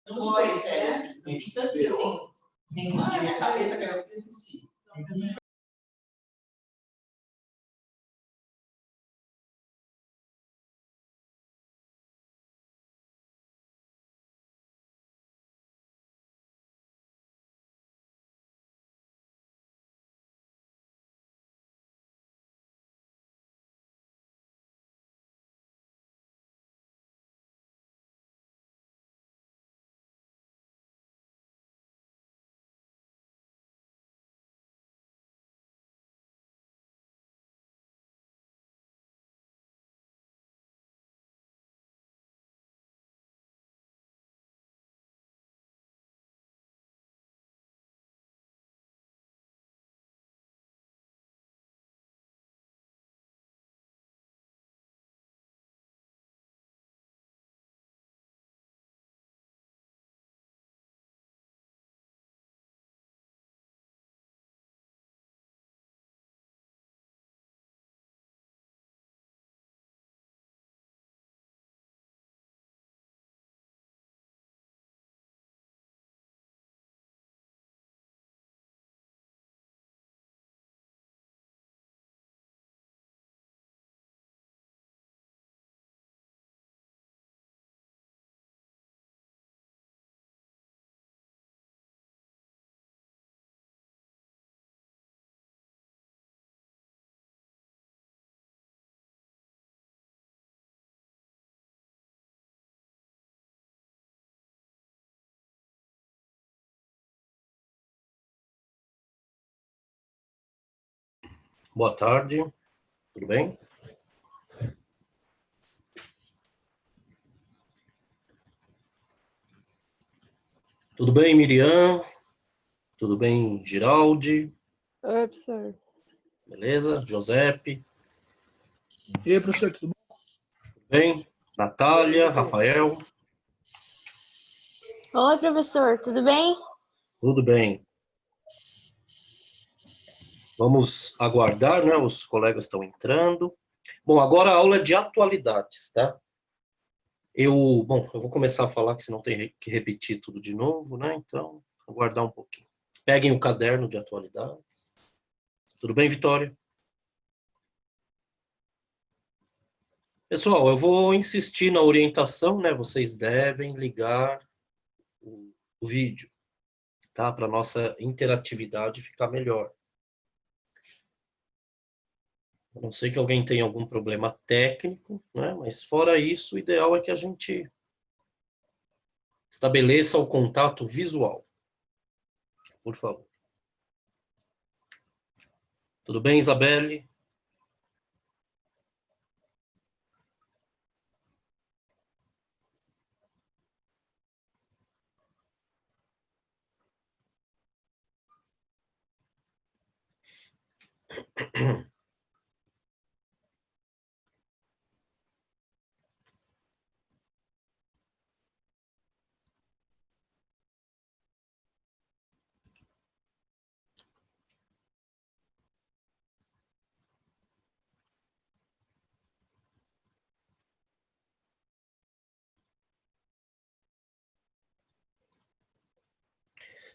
Foi, sério. E tanto que eu sem existir minha cabeça, que eu existir. Boa tarde, tudo bem? Tudo bem, Miriam? Tudo bem, Giraldi? Oi, professor. Beleza? Giuseppe? E aí, professor, tudo bom? Tudo bem? Natália, Rafael? Oi, professor, tudo bem? Tudo bem. Vamos aguardar, né? Os colegas estão entrando. Bom, agora a aula é de atualidades, tá? Eu vou começar a falar, que senão tem que repetir tudo de novo, né? Então, aguardar um pouquinho. Peguem o caderno de atualidades. Tudo bem, Vitória? Pessoal, eu vou insistir na orientação, né? Vocês devem ligar o vídeo, tá? Para nossa interatividade ficar melhor. A não sei que alguém tenha algum problema técnico, né? Mas fora isso, o ideal é que a gente estabeleça o contato visual. Por favor. Tudo bem, Isabelle?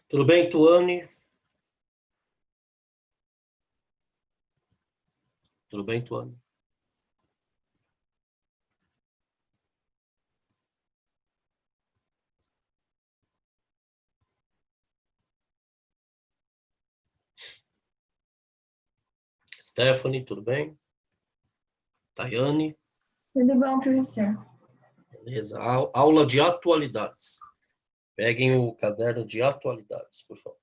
Tudo bem, Tuane? Tudo bem, Tuane? Stephanie, tudo bem? Tayane? Tudo bom, professor? Beleza. Aula de atualidades. Peguem o caderno de atualidades, por favor.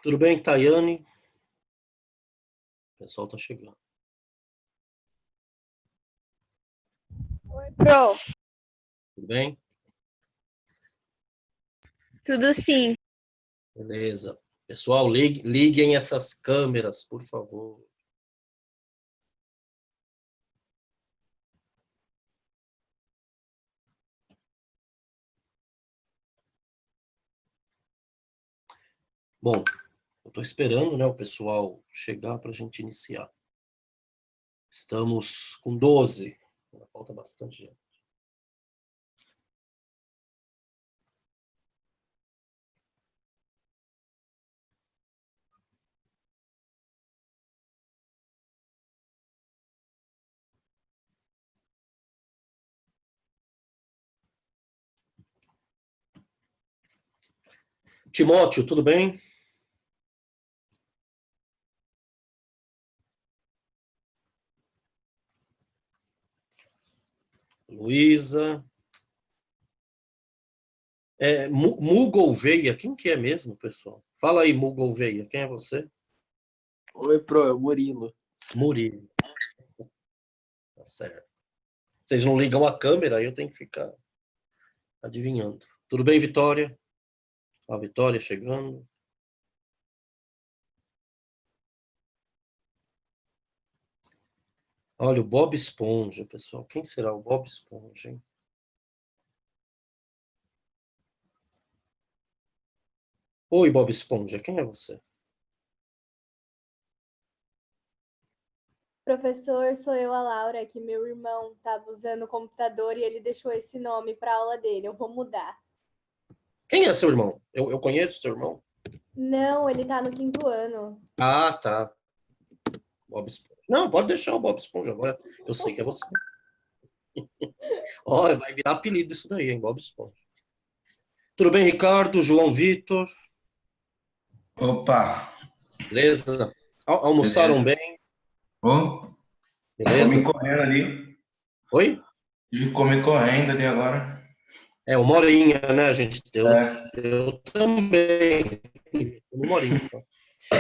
Tudo bem, Tayane? O pessoal está chegando. Oi, Pro. Tudo bem? Tudo sim. Beleza. Pessoal, liguem essas câmeras, por favor. Bom, eu estou esperando, né, o pessoal chegar para a gente iniciar. Estamos com 12. Falta bastante gente. Timóteo, tudo bem? Luísa. Mugolveia, quem que é mesmo, pessoal? Fala aí, Mugolveia, quem é você? Oi, Pro, é o Murilo. Murilo. Tá certo. Vocês não ligam a câmera, aí eu tenho que ficar adivinhando. Tudo bem, Vitória? A Vitória chegando. Olha, o Bob Esponja, pessoal. Quem será o Bob Esponja, hein? Oi, Bob Esponja, quem é você? Professor, sou eu, a Laura, que meu irmão estava usando o computador e ele deixou esse nome para a aula dele. Eu vou mudar. Quem é seu irmão? Eu conheço seu irmão? Não, ele está no 5º ano. Ah, tá. Bob Esponja. Não, pode deixar o Bob Esponja agora. Eu sei que é você. Olha, vai virar apelido isso daí, hein? Bob Esponja. Tudo bem, Ricardo? João Vitor? Opa, Beleza? Almoçaram beleza. bem? Ô, Beleza? comi correndo ali. Oi? Tive que comer correndo ali agora. É, uma horinha, né, gente? É, Eu também. Uma horinha só.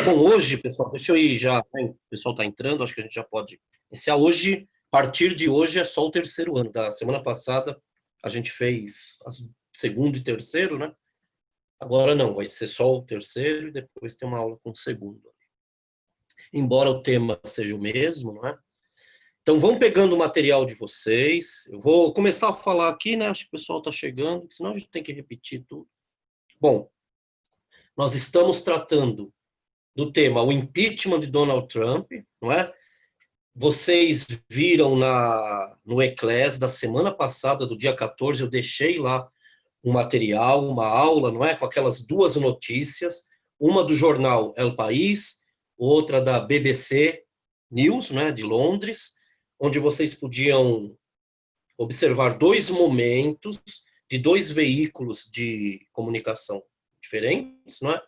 Bom, hoje, pessoal, deixa eu ir já. Né? O pessoal está entrando, acho que a gente já pode iniciar. Hoje, a partir de hoje, é só o 3º ano. Da semana passada, a gente fez segundo e terceiro, né? Agora não, vai ser só o 3º e depois tem uma aula com o 2º. Embora o tema seja o mesmo, não é? Então, vão pegando o material de vocês. Eu vou começar a falar aqui, né? Acho que o pessoal está chegando, senão a gente tem que repetir tudo. Bom, nós estamos tratando do tema o impeachment de Donald Trump, não é? Vocês viram no Eclés da semana passada, do dia 14, eu deixei lá um material, uma aula, não é? Com aquelas duas notícias, uma do jornal El País, outra da BBC News, né, de Londres, onde vocês podiam observar dois momentos de dois veículos de comunicação diferentes, não é?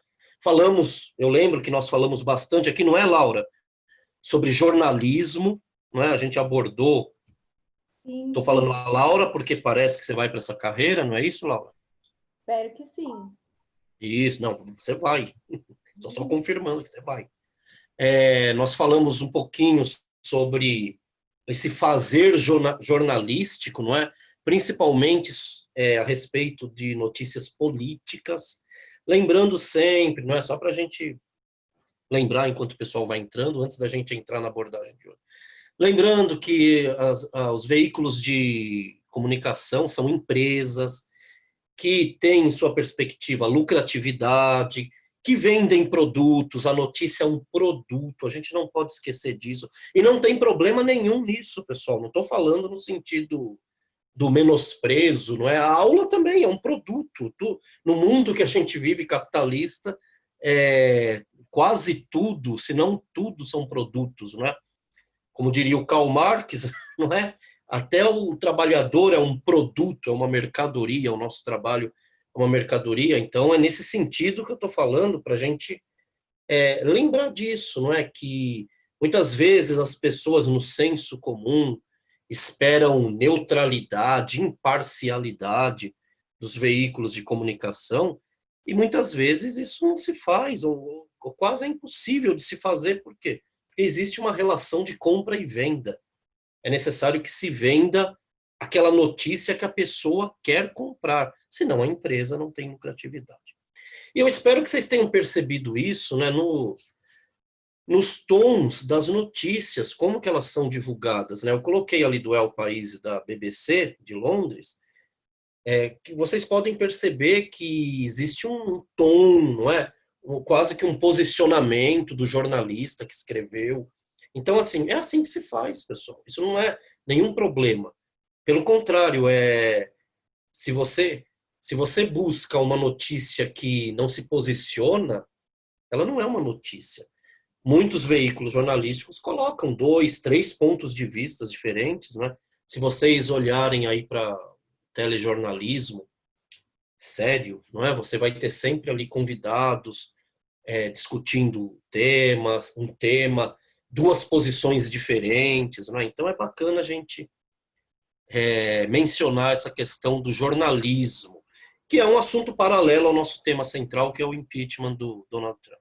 Eu lembro que nós falamos bastante aqui, não é, Laura? Sobre jornalismo, não é? A gente abordou. Sim, Estou falando a Laura porque parece que você vai para essa carreira, não é isso, Laura? espero que sim. Isso, não, você vai. Só confirmando que você vai. Nós falamos um pouquinho sobre esse fazer jornalístico, não é? Principalmente a respeito de notícias políticas. Lembrando sempre, não é? Só para a gente lembrar enquanto o pessoal vai entrando, antes da gente entrar na abordagem de hoje. Lembrando que os veículos de comunicação são empresas que têm em sua perspectiva lucratividade, que vendem produtos, a notícia é um produto, a gente não pode esquecer disso. E não tem problema nenhum nisso, pessoal, não estou falando no sentido do menosprezo, não é? A aula também é um produto. No mundo que a gente vive capitalista, quase tudo, se não tudo, são produtos, não é? Como diria o Karl Marx, não é? Até o trabalhador é um produto, é uma mercadoria, o nosso trabalho é uma mercadoria. Então, é nesse sentido que eu estou falando, para a gente lembrar disso, não é? Que muitas vezes as pessoas, no senso comum, esperam neutralidade, imparcialidade dos veículos de comunicação, e muitas vezes isso não se faz. quase é impossível de se fazer, por quê? Porque existe uma relação de compra e venda. É necessário que se venda aquela notícia que a pessoa quer comprar, senão a empresa não tem lucratividade. E eu espero que vocês tenham percebido isso, né, nos tons das notícias, como que elas são divulgadas, né? Eu coloquei ali do El País e da BBC de Londres, que vocês podem perceber que existe um tom, não é? Quase que um posicionamento do jornalista que escreveu. Então, assim, é assim que se faz, pessoal. Isso não é nenhum problema. Pelo contrário, se você busca uma notícia que não se posiciona, ela não é uma notícia. Muitos veículos jornalísticos colocam 2, 3 pontos de vista diferentes, né? Se vocês olharem aí para telejornalismo sério, não é? Você vai ter sempre ali convidados discutindo um tema, duas posições diferentes, não é? Então é bacana a gente mencionar essa questão do jornalismo, que é um assunto paralelo ao nosso tema central, que é o impeachment do Donald Trump.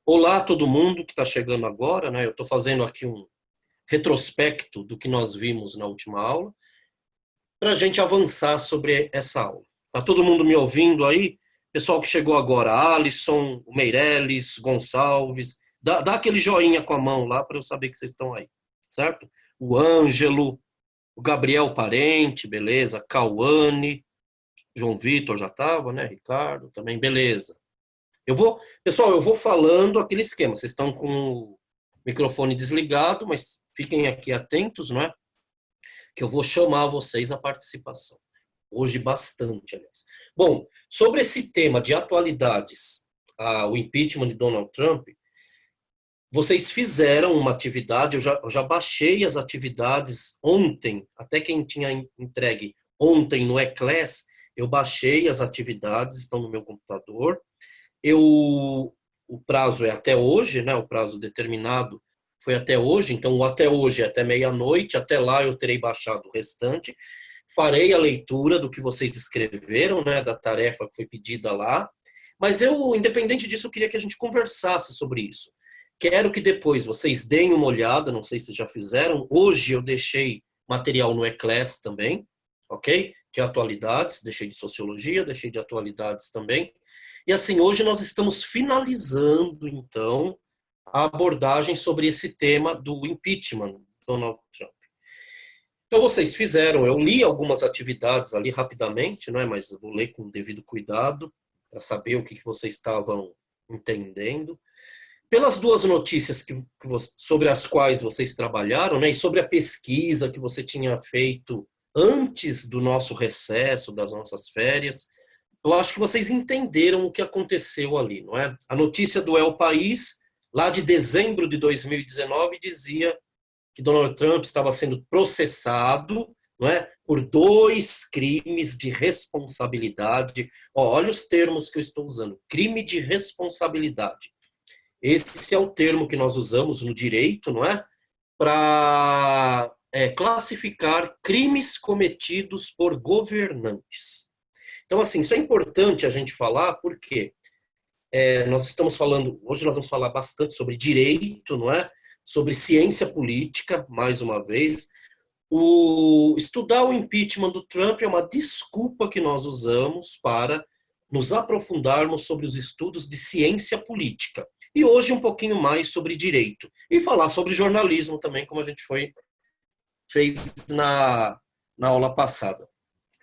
Olá todo mundo que está chegando agora, né? Eu estou fazendo aqui um retrospecto do que nós vimos na última aula, para a gente avançar sobre essa aula. Tá todo mundo me ouvindo aí? Pessoal que chegou agora, Alisson, Meirelles, Gonçalves, dá aquele joinha com a mão lá para eu saber que vocês estão aí, certo? O Ângelo, o Gabriel Parente, beleza? Cauane, João Vitor já estava, né? Ricardo também, beleza. Pessoal, eu vou falando aquele esquema. Vocês estão com o microfone desligado, mas fiquem aqui atentos, não é? Que eu vou chamar vocês à participação. Hoje bastante, aliás. Bom, sobre esse tema de atualidades, o impeachment de Donald Trump, vocês fizeram uma atividade, eu já baixei as atividades ontem, até quem tinha entregue ontem no eClass, eu baixei as atividades, estão no meu computador. O prazo é até hoje, né? O prazo determinado foi até hoje, então o até hoje é até meia-noite, até lá eu terei baixado o restante. Farei a leitura do que vocês escreveram, né? Da tarefa que foi pedida lá. Mas independente disso, eu queria que a gente conversasse sobre isso. Quero que depois vocês deem uma olhada, não sei se já fizeram. Hoje eu deixei material no eClass também, ok? De atualidades, deixei de sociologia, deixei de atualidades também. E assim, hoje nós estamos finalizando, então, a abordagem sobre esse tema do impeachment de Donald Trump. Então, vocês fizeram, eu li algumas atividades ali rapidamente, né, mas vou ler com o devido cuidado, para saber o que vocês estavam entendendo. Pelas duas notícias sobre as quais vocês trabalharam, né, e sobre a pesquisa que você tinha feito antes do nosso recesso, das nossas férias, eu acho que vocês entenderam o que aconteceu ali, não é? A notícia do El País, lá de dezembro de 2019, dizia que Donald Trump estava sendo processado, não é, por 2 crimes de responsabilidade. Olha os termos que eu estou usando. Crime de responsabilidade. Esse é o termo que nós usamos no direito, não é? Para classificar crimes cometidos por governantes. Então, assim, isso é importante a gente falar porque nós estamos falando, hoje nós vamos falar bastante sobre direito, não é? Sobre ciência política, mais uma vez. Estudar o impeachment do Trump é uma desculpa que nós usamos para nos aprofundarmos sobre os estudos de ciência política. E hoje um pouquinho mais sobre direito. E falar sobre jornalismo também, como a gente fez na aula passada.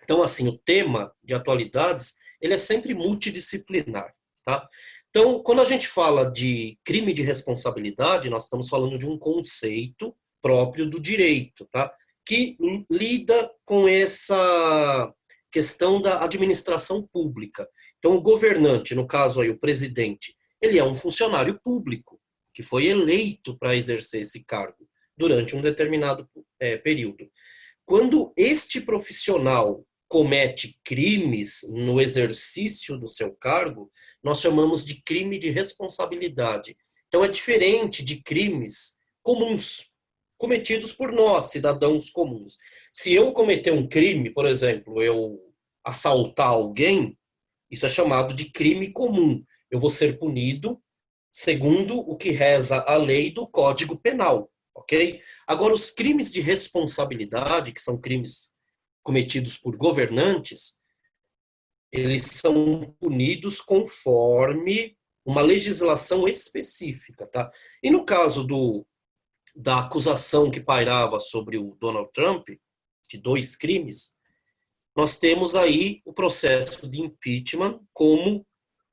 Então, assim, o tema de atualidades, ele é sempre multidisciplinar, tá? Então, quando a gente fala de crime de responsabilidade, nós estamos falando de um conceito próprio do direito, tá? Que lida com essa questão da administração pública. Então, o governante, no caso aí, o presidente, ele é um funcionário público que foi eleito para exercer esse cargo durante um determinado período. Quando este profissional comete crimes no exercício do seu cargo, nós chamamos de crime de responsabilidade. Então, é diferente de crimes comuns, cometidos por nós, cidadãos comuns. Se eu cometer um crime, por exemplo, eu assaltar alguém, isso é chamado de crime comum. Eu vou ser punido segundo o que reza a lei do Código Penal, ok? Agora, os crimes de responsabilidade, que são crimes cometidos por governantes, eles são punidos conforme uma legislação específica, tá? E no caso da acusação que pairava sobre o Donald Trump, de 2 crimes, nós temos aí o processo de impeachment como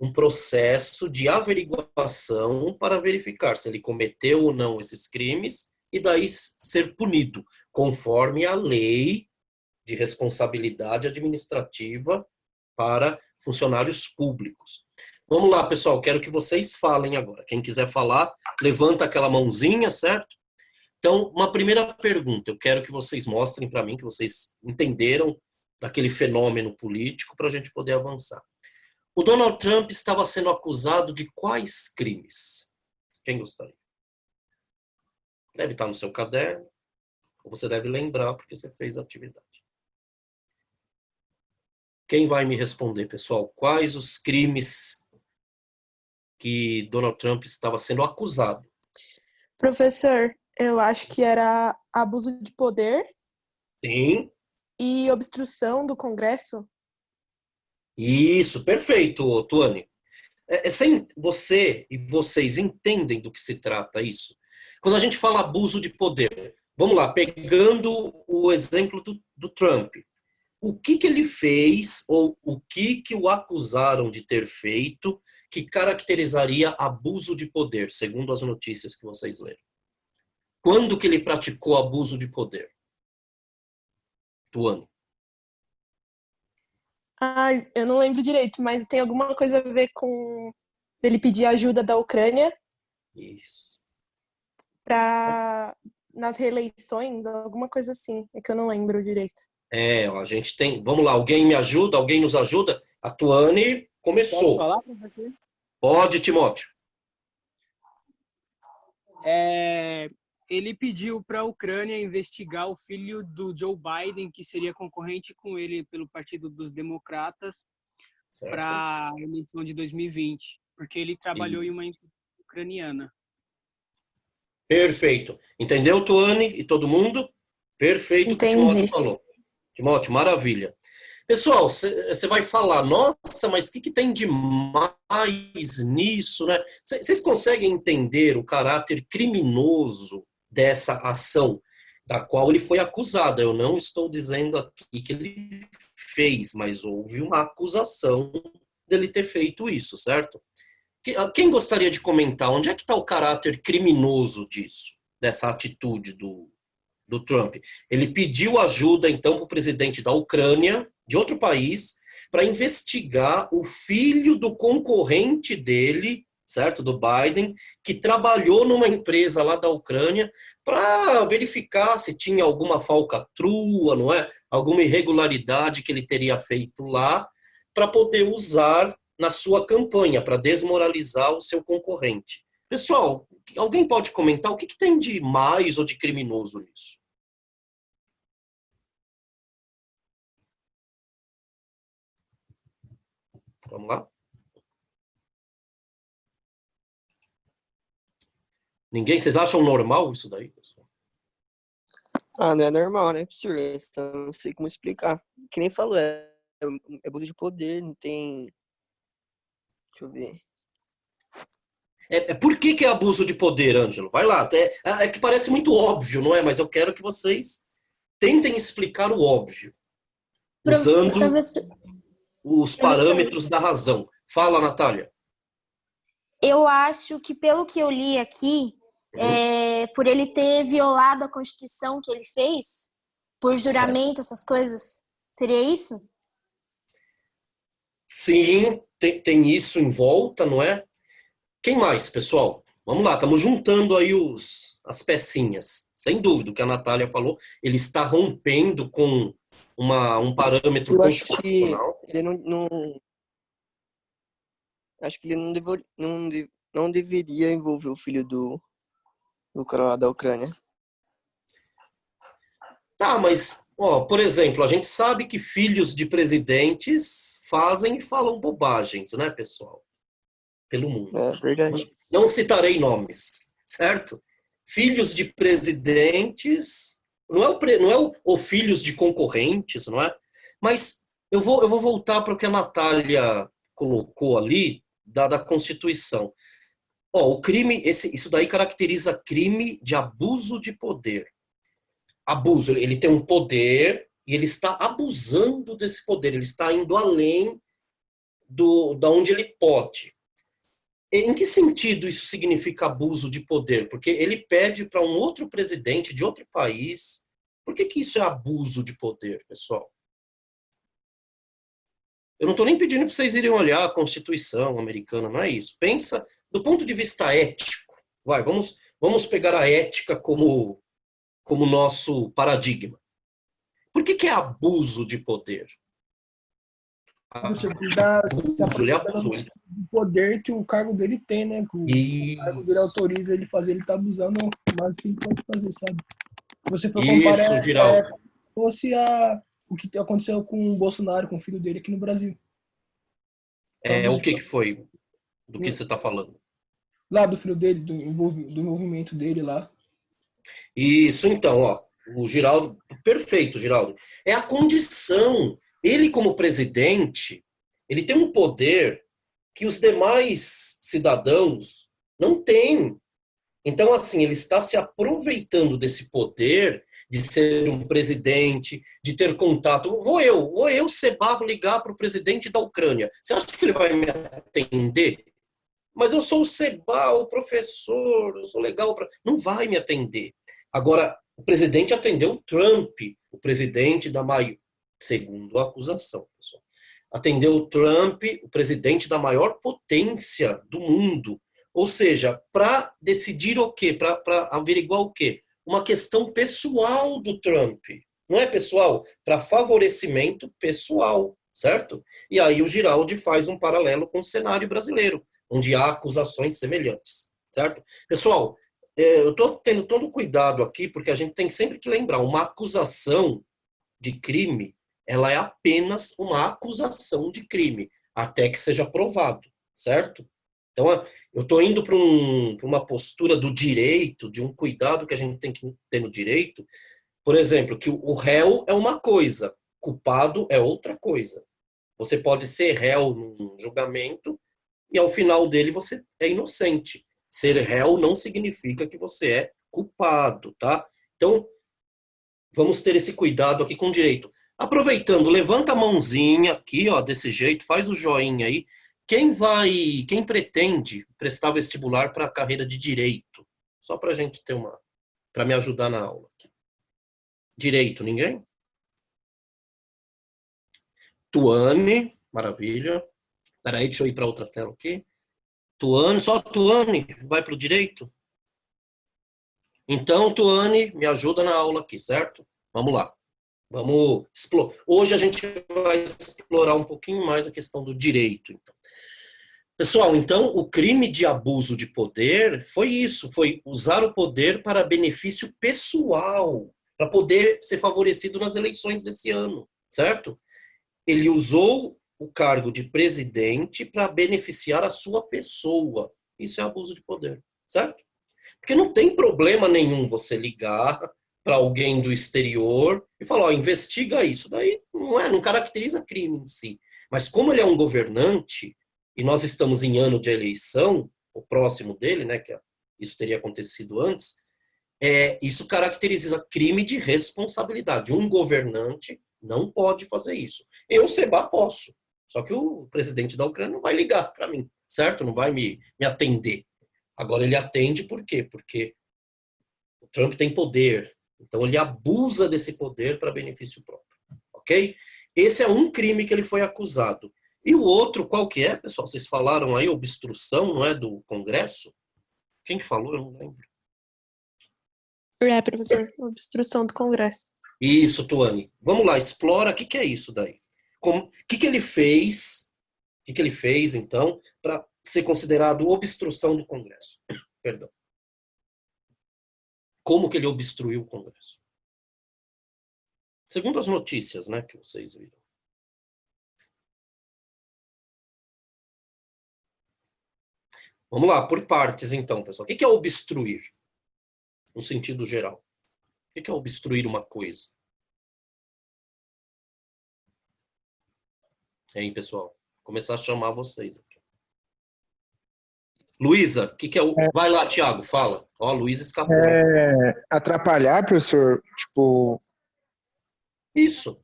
um processo de averiguação para verificar se ele cometeu ou não esses crimes e daí ser punido, conforme a lei de responsabilidade administrativa para funcionários públicos. Vamos lá, pessoal, quero que vocês falem agora. Quem quiser falar, levanta aquela mãozinha, certo? Então, uma primeira pergunta, eu quero que vocês mostrem para mim que vocês entenderam daquele fenômeno político para a gente poder avançar. O Donald Trump estava sendo acusado de quais crimes? Quem gostaria? Deve estar no seu caderno, ou você deve lembrar porque você fez a atividade. Quem vai me responder, pessoal? Quais os crimes que Donald Trump estava sendo acusado? Professor, eu acho que era abuso de poder Sim. e obstrução do Congresso. Isso, perfeito, Tuane. Você e vocês entendem do que se trata isso? Quando a gente fala abuso de poder, vamos lá, pegando o exemplo do Trump. O que ele fez ou o que o acusaram de ter feito que caracterizaria abuso de poder, segundo as notícias que vocês leram? Quando que ele praticou abuso de poder? Tuane. Ai, eu não lembro direito, mas tem alguma coisa a ver com ele pedir ajuda da Ucrânia Isso. para nas reeleições, alguma coisa assim. É que eu não lembro direito. A gente tem... Vamos lá, alguém me ajuda? Alguém nos ajuda? A Tuane começou. Posso falar, professor? Pode, Timóteo. Ele pediu para a Ucrânia investigar o filho do Joe Biden, que seria concorrente com ele pelo Partido dos Democratas, para a eleição de 2020, porque ele trabalhou em uma empresa ucraniana. Perfeito. Entendeu, Tuane e todo mundo? Perfeito o que o Timóteo falou. Timóteo, maravilha. Pessoal, você vai falar, nossa, mas o que tem de mais nisso, né? Vocês conseguem entender o caráter criminoso dessa ação da qual ele foi acusado? Eu não estou dizendo aqui que ele fez, mas houve uma acusação dele ter feito isso, certo? Quem gostaria de comentar? Onde é que está o caráter criminoso disso, dessa atitude do Trump? Ele pediu ajuda, então, para o presidente da Ucrânia, de outro país, para investigar o filho do concorrente dele, certo? Do Biden, que trabalhou numa empresa lá da Ucrânia para verificar se tinha alguma falcatrua, não é? Alguma irregularidade que ele teria feito lá para poder usar na sua campanha, para desmoralizar o seu concorrente. Pessoal, alguém pode comentar o que tem de mais ou de criminoso nisso? Vamos lá? Ninguém? Vocês acham normal isso daí, pessoal? Ah, não é normal, né, professor? Eu não sei como explicar. Que nem falou, é abuso de poder, não tem... Deixa eu ver. Por que é abuso de poder, Ângelo? Vai lá. É que parece muito óbvio, não é? Mas eu quero que vocês tentem explicar o óbvio, usando os parâmetros da razão. Fala, Natália. Eu acho que, pelo que eu li aqui, por ele ter violado a Constituição que ele fez, por juramento, essas coisas, seria isso? Sim, tem isso em volta, não é? Quem mais, pessoal? Vamos lá, estamos juntando aí as pecinhas. Sem dúvida, o que a Natália falou, ele está rompendo com um parâmetro constitucional. Ele não acho que ele não deveria envolver o filho do cara lá da Ucrânia. Tá, mas, por exemplo, a gente sabe que filhos de presidentes fazem e falam bobagens, né, pessoal? pelo mundo. É verdade. Não citarei nomes, certo? Filhos de presidentes, não é o filhos de concorrentes, não é? Mas eu vou voltar para o que a Natália colocou ali, da Constituição. Ó, o crime, isso daí caracteriza crime de abuso de poder. Abuso, ele tem um poder e ele está abusando desse poder, ele está indo além da onde ele pode. Em que sentido isso significa abuso de poder? Porque ele pede para um outro presidente de outro país. Por que isso é abuso de poder, pessoal? Eu não estou nem pedindo para vocês irem olhar a Constituição americana, não é isso. Pensa do ponto de vista ético. Vamos pegar a ética como nosso paradigma. Por que é abuso de poder? Você está se Ele aproveitando abusou. do poder que o cargo dele tem, né? Que o cargo dele autoriza ele fazer, ele tá abusando mais do que ele pode fazer, sabe? Se você for comparar, Isso, Giraldo. fosse o que aconteceu com o Bolsonaro, com o filho dele aqui no Brasil. O que foi do que você está falando? Lá do filho dele, do envolvimento dele lá. Isso, então, ó, o Giraldo, perfeito, Giraldo. É a condição. Ele, como presidente, ele tem um poder que os demais cidadãos não têm. Então, assim, ele está se aproveitando desse poder de ser um presidente, de ter contato. Vou eu, Seba, ligar para o presidente da Ucrânia. Você acha que ele vai me atender? Mas eu sou o Seba, o professor, eu sou legal. Não vai me atender. Agora, o presidente atendeu o Trump, o presidente da maior, segundo a acusação, pessoal. Atendeu o Trump, o presidente da maior potência do mundo. Ou seja, para decidir o quê? Para averiguar o quê? Uma questão pessoal do Trump. Não é pessoal? Para favorecimento pessoal, certo? E aí o Giraldi faz um paralelo com o cenário brasileiro, onde há acusações semelhantes, certo? Pessoal, eu estou tendo todo cuidado aqui, porque a gente tem sempre que lembrar, uma acusação de crime, ela é apenas uma acusação de crime, até que seja provado, certo? Então, eu estou indo para uma postura do direito, de um cuidado que a gente tem que ter no direito, por exemplo, que o réu é uma coisa, culpado é outra coisa. Você pode ser réu num julgamento e ao final dele você é inocente. Ser réu não significa que você é culpado, tá? Então, vamos ter esse cuidado aqui com o direito. Aproveitando, levanta a mãozinha aqui, ó, desse jeito, faz o joinha aí. Quem pretende prestar vestibular para a carreira de direito? Só para a gente ter para me ajudar na aula. Direito, ninguém? Tuane, maravilha. Peraí, deixa eu ir para outra tela aqui. Tuane, só Tuane vai para o direito? Então, Tuane, me ajuda na aula aqui, certo? Vamos lá. Vamos explorar. Hoje a gente vai explorar um pouquinho mais a questão do direito. Então. Pessoal, então, o crime de abuso de poder foi isso, foi usar o poder para benefício pessoal, para poder ser favorecido nas eleições desse ano, certo? Ele usou o cargo de presidente para beneficiar a sua pessoa. Isso é abuso de poder, certo? Porque não tem problema nenhum você ligar para alguém do exterior e falar, ó, investiga isso. Daí não caracteriza crime em si. Mas como ele é um governante, e nós estamos em ano de eleição, o próximo dele, né, que isso teria acontecido antes, isso caracteriza crime de responsabilidade. Um governante não pode fazer isso. Eu, Seba, posso. Só que o presidente da Ucrânia não vai ligar para mim, certo? Não vai me atender. Agora ele atende por quê? Porque o Trump tem poder. Então ele abusa desse poder para benefício próprio. Ok? Esse é um crime que ele foi acusado. E o outro, qual que é, pessoal? Vocês falaram aí, obstrução, não é, do Congresso? Quem que falou? Eu não lembro. Professor, obstrução do Congresso. Isso, Tuane. Vamos lá, explora o que é isso daí. O que ele fez? O que ele fez, então, para ser considerado obstrução do Congresso? Perdão. Como que ele obstruiu o Congresso? Segundo as notícias, né, que vocês viram. Vamos lá, por partes então, pessoal. O que é obstruir? No sentido geral. O que é obstruir uma coisa? Hein, pessoal? Vou começar a chamar vocês aqui. Luísa, o que é o... Vai lá, Thiago, fala. Ó, Luísa escapou. Atrapalhar, professor, tipo... Isso.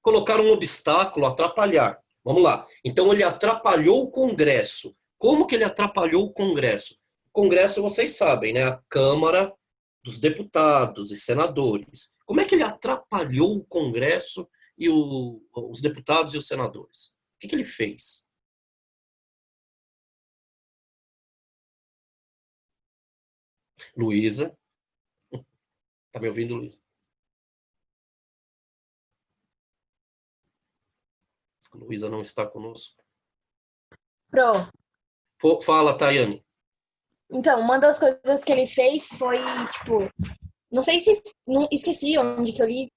Colocar um obstáculo, atrapalhar. Vamos lá. Então, ele atrapalhou o Congresso. Como que ele atrapalhou o Congresso? O Congresso, vocês sabem, né? A Câmara dos Deputados e Senadores. Como é que ele atrapalhou o Congresso e os deputados e os senadores? O que ele fez? Luísa. Tá me ouvindo, Luísa? A Luísa não está conosco. Fala, Tayane. Então, uma das coisas que ele fez foi, tipo, não sei se, não, esqueci onde que eu li,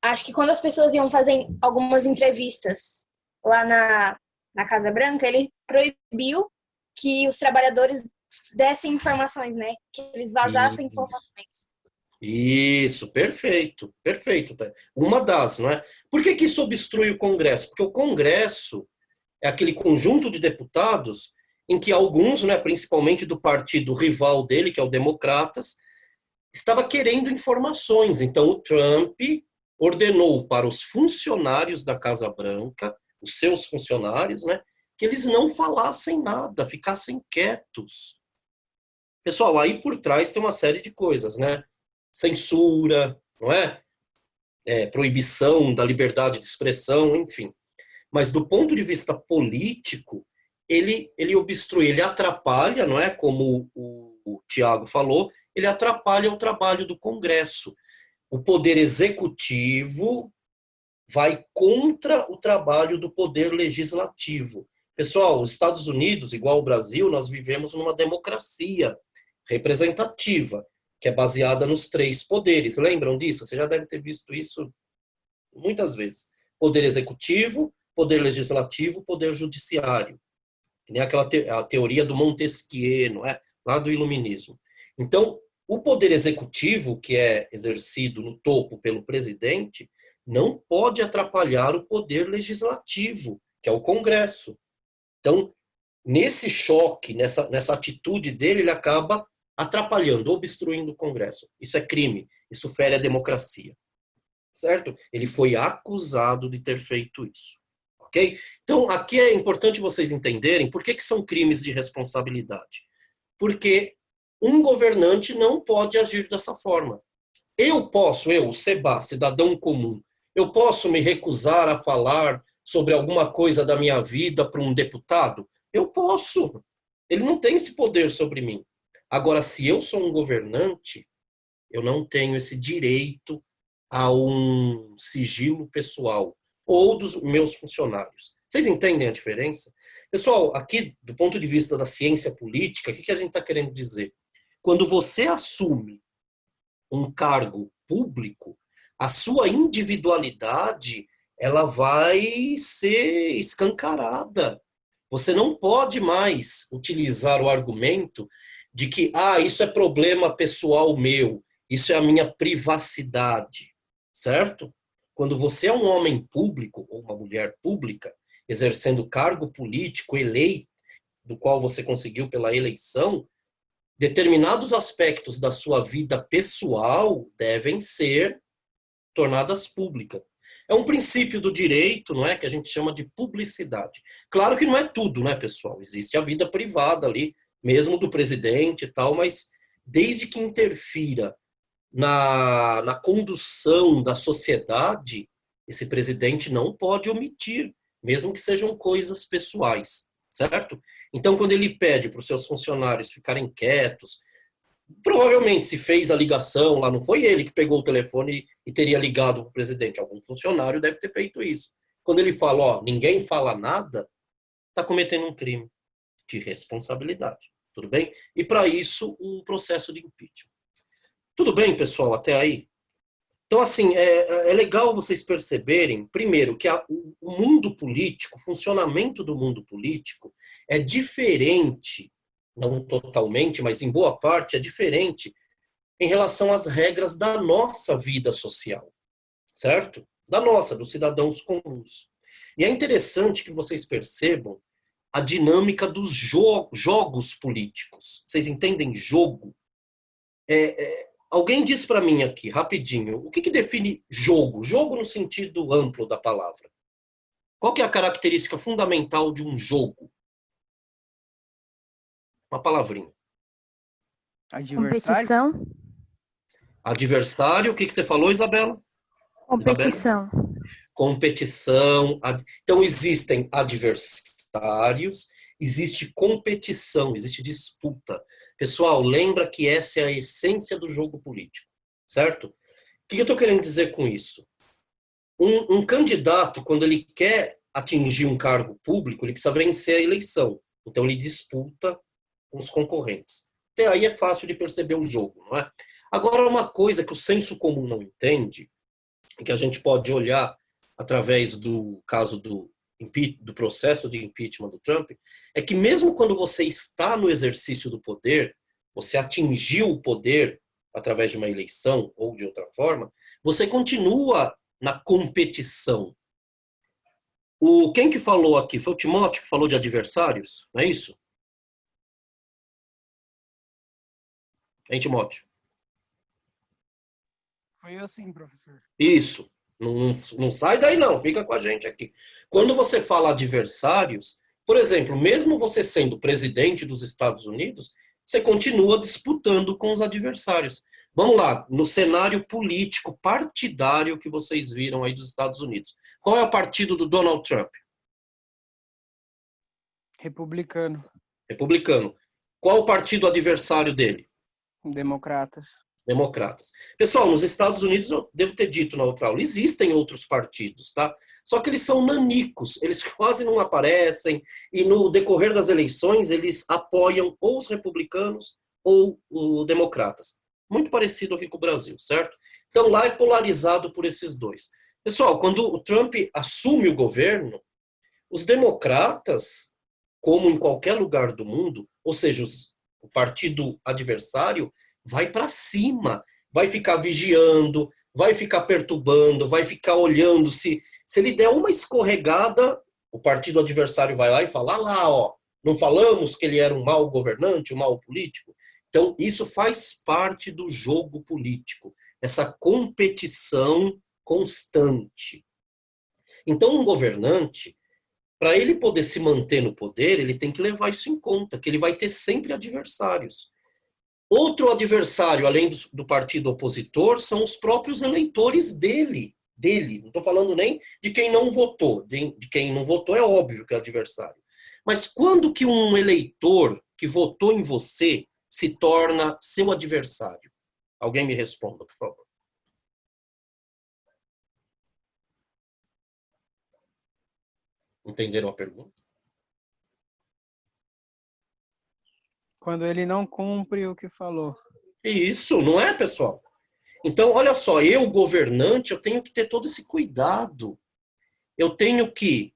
acho que quando as pessoas iam fazer algumas entrevistas lá na Casa Branca, ele proibiu que os trabalhadores dessem informações, né? Que eles vazassem informações. Isso, perfeito, perfeito. Uma das, não é? Por que isso obstrui o Congresso? Porque o Congresso é aquele conjunto de deputados em que alguns, né, principalmente do partido rival dele, que é o Democratas, estava querendo informações. Então, o Trump ordenou para os funcionários da Casa Branca, os seus funcionários, né, que eles não falassem nada, ficassem quietos. Pessoal, aí por trás tem uma série de coisas, né? Censura, não é? Proibição da liberdade de expressão, enfim. Mas do ponto de vista político, ele obstrui, ele atrapalha, não é? Como o Tiago falou, ele atrapalha o trabalho do Congresso. O poder executivo vai contra o trabalho do poder legislativo. Pessoal, os Estados Unidos, igual o Brasil, nós vivemos numa democracia representativa, que é baseada nos 3 poderes. Lembram disso? Você já deve ter visto isso muitas vezes. Poder executivo, poder legislativo, poder judiciário. Nem aquela a teoria do Montesquieu, não é? Lá do iluminismo. Então, o poder executivo, que é exercido no topo pelo presidente, não pode atrapalhar o poder legislativo, que é o Congresso. Então, nesse choque, nessa atitude dele, ele acaba atrapalhando, obstruindo o Congresso. Isso é crime, isso fere a democracia. Certo? Ele foi acusado de ter feito isso. Ok? Então, aqui é importante vocês entenderem por que são crimes de responsabilidade. Porque um governante não pode agir dessa forma. Eu, o Seba, cidadão comum, eu posso me recusar a falar sobre alguma coisa da minha vida para um deputado? Eu posso. Ele não tem esse poder sobre mim. Agora, se eu sou um governante, eu não tenho esse direito a um sigilo pessoal ou dos meus funcionários. Vocês entendem a diferença? Pessoal, aqui, do ponto de vista da ciência política, o que a gente está querendo dizer? Quando você assume um cargo público, a sua individualidade ela vai ser escancarada. Você não pode mais utilizar o argumento de que isso é problema pessoal meu, isso é a minha privacidade, certo? Quando você é um homem público ou uma mulher pública, exercendo cargo político eleito, do qual você conseguiu pela eleição, determinados aspectos da sua vida pessoal devem ser tornadas públicas. É um princípio do direito, não é, que a gente chama de publicidade. Claro que não é tudo, né, pessoal? Existe a vida privada ali, mesmo do presidente e tal, mas desde que interfira na condução da sociedade, esse presidente não pode omitir, mesmo que sejam coisas pessoais, certo? Então, quando ele pede para os seus funcionários ficarem quietos, provavelmente se fez a ligação lá, não foi ele que pegou o telefone e teria ligado para o presidente, algum funcionário deve ter feito isso. Quando ele fala, ninguém fala nada, está cometendo um crime de responsabilidade, tudo bem? E para isso, um processo de impeachment. Tudo bem, pessoal, até aí? Então, assim, é legal vocês perceberem, primeiro, que o mundo político, o funcionamento do mundo político, é diferente, não totalmente, mas em boa parte é diferente em relação às regras da nossa vida social, certo? Da nossa, dos cidadãos comuns. E é interessante que vocês percebam a dinâmica dos jogos políticos. Vocês entendem jogo? Alguém diz para mim aqui, rapidinho, o que define jogo? Jogo no sentido amplo da palavra. Qual que é a característica fundamental de um jogo? Uma palavrinha. Competição. Adversário, o que você falou, Isabela? Competição. Competição. Então, existem adversários, existe competição, existe disputa. Pessoal, lembra que essa é a essência do jogo político, certo? O que eu estou querendo dizer com isso? Um candidato, quando ele quer atingir um cargo público, ele precisa vencer a eleição. Então, ele disputa com os concorrentes. Até aí é fácil de perceber o jogo, não é? Agora, uma coisa que o senso comum não entende, e que a gente pode olhar através do caso do processo de impeachment do Trump, é que mesmo quando você está no exercício do poder, você atingiu o poder através de uma eleição ou de outra forma, você continua na competição. Quem que falou aqui? Foi o Timóteo que falou de adversários? Não é isso? Hein, Timóteo? Foi assim, professor. Isso. Não sai daí não, fica com a gente aqui. Quando você fala adversários, por exemplo, mesmo você sendo presidente dos Estados Unidos, você continua disputando com os adversários. Vamos lá, no cenário político partidário que vocês viram aí dos Estados Unidos. Qual é o partido do Donald Trump? Republicano. Republicano. Qual o partido adversário dele? Democratas. Democratas. Pessoal, nos Estados Unidos, eu devo ter dito na outra aula, existem outros partidos, tá? Só que eles são nanicos, eles quase não aparecem, e no decorrer das eleições, eles apoiam ou os republicanos ou os democratas. Muito parecido aqui com o Brasil, certo? Então, lá é polarizado por esses dois. Pessoal, quando o Trump assume o governo, os democratas, como em qualquer lugar do mundo, ou seja, o partido adversário, vai para cima, vai ficar vigiando, vai ficar perturbando, vai ficar olhando. Se ele der uma escorregada, o partido adversário vai lá e fala, lá, ó, não falamos que ele era um mau governante, um mau político? Então, isso faz parte do jogo político, essa competição constante. Então, um governante, para ele poder se manter no poder, ele tem que levar isso em conta, que ele vai ter sempre adversários. Outro adversário, além do partido opositor, são os próprios eleitores dele. Não estou falando nem de quem não votou. De quem não votou é óbvio que é adversário. Mas quando que um eleitor que votou em você se torna seu adversário? Alguém me responda, por favor. Entenderam a pergunta? Quando ele não cumpre o que falou. Isso, não é, pessoal? Então, olha só, eu, governante, eu tenho que ter todo esse cuidado. Eu tenho que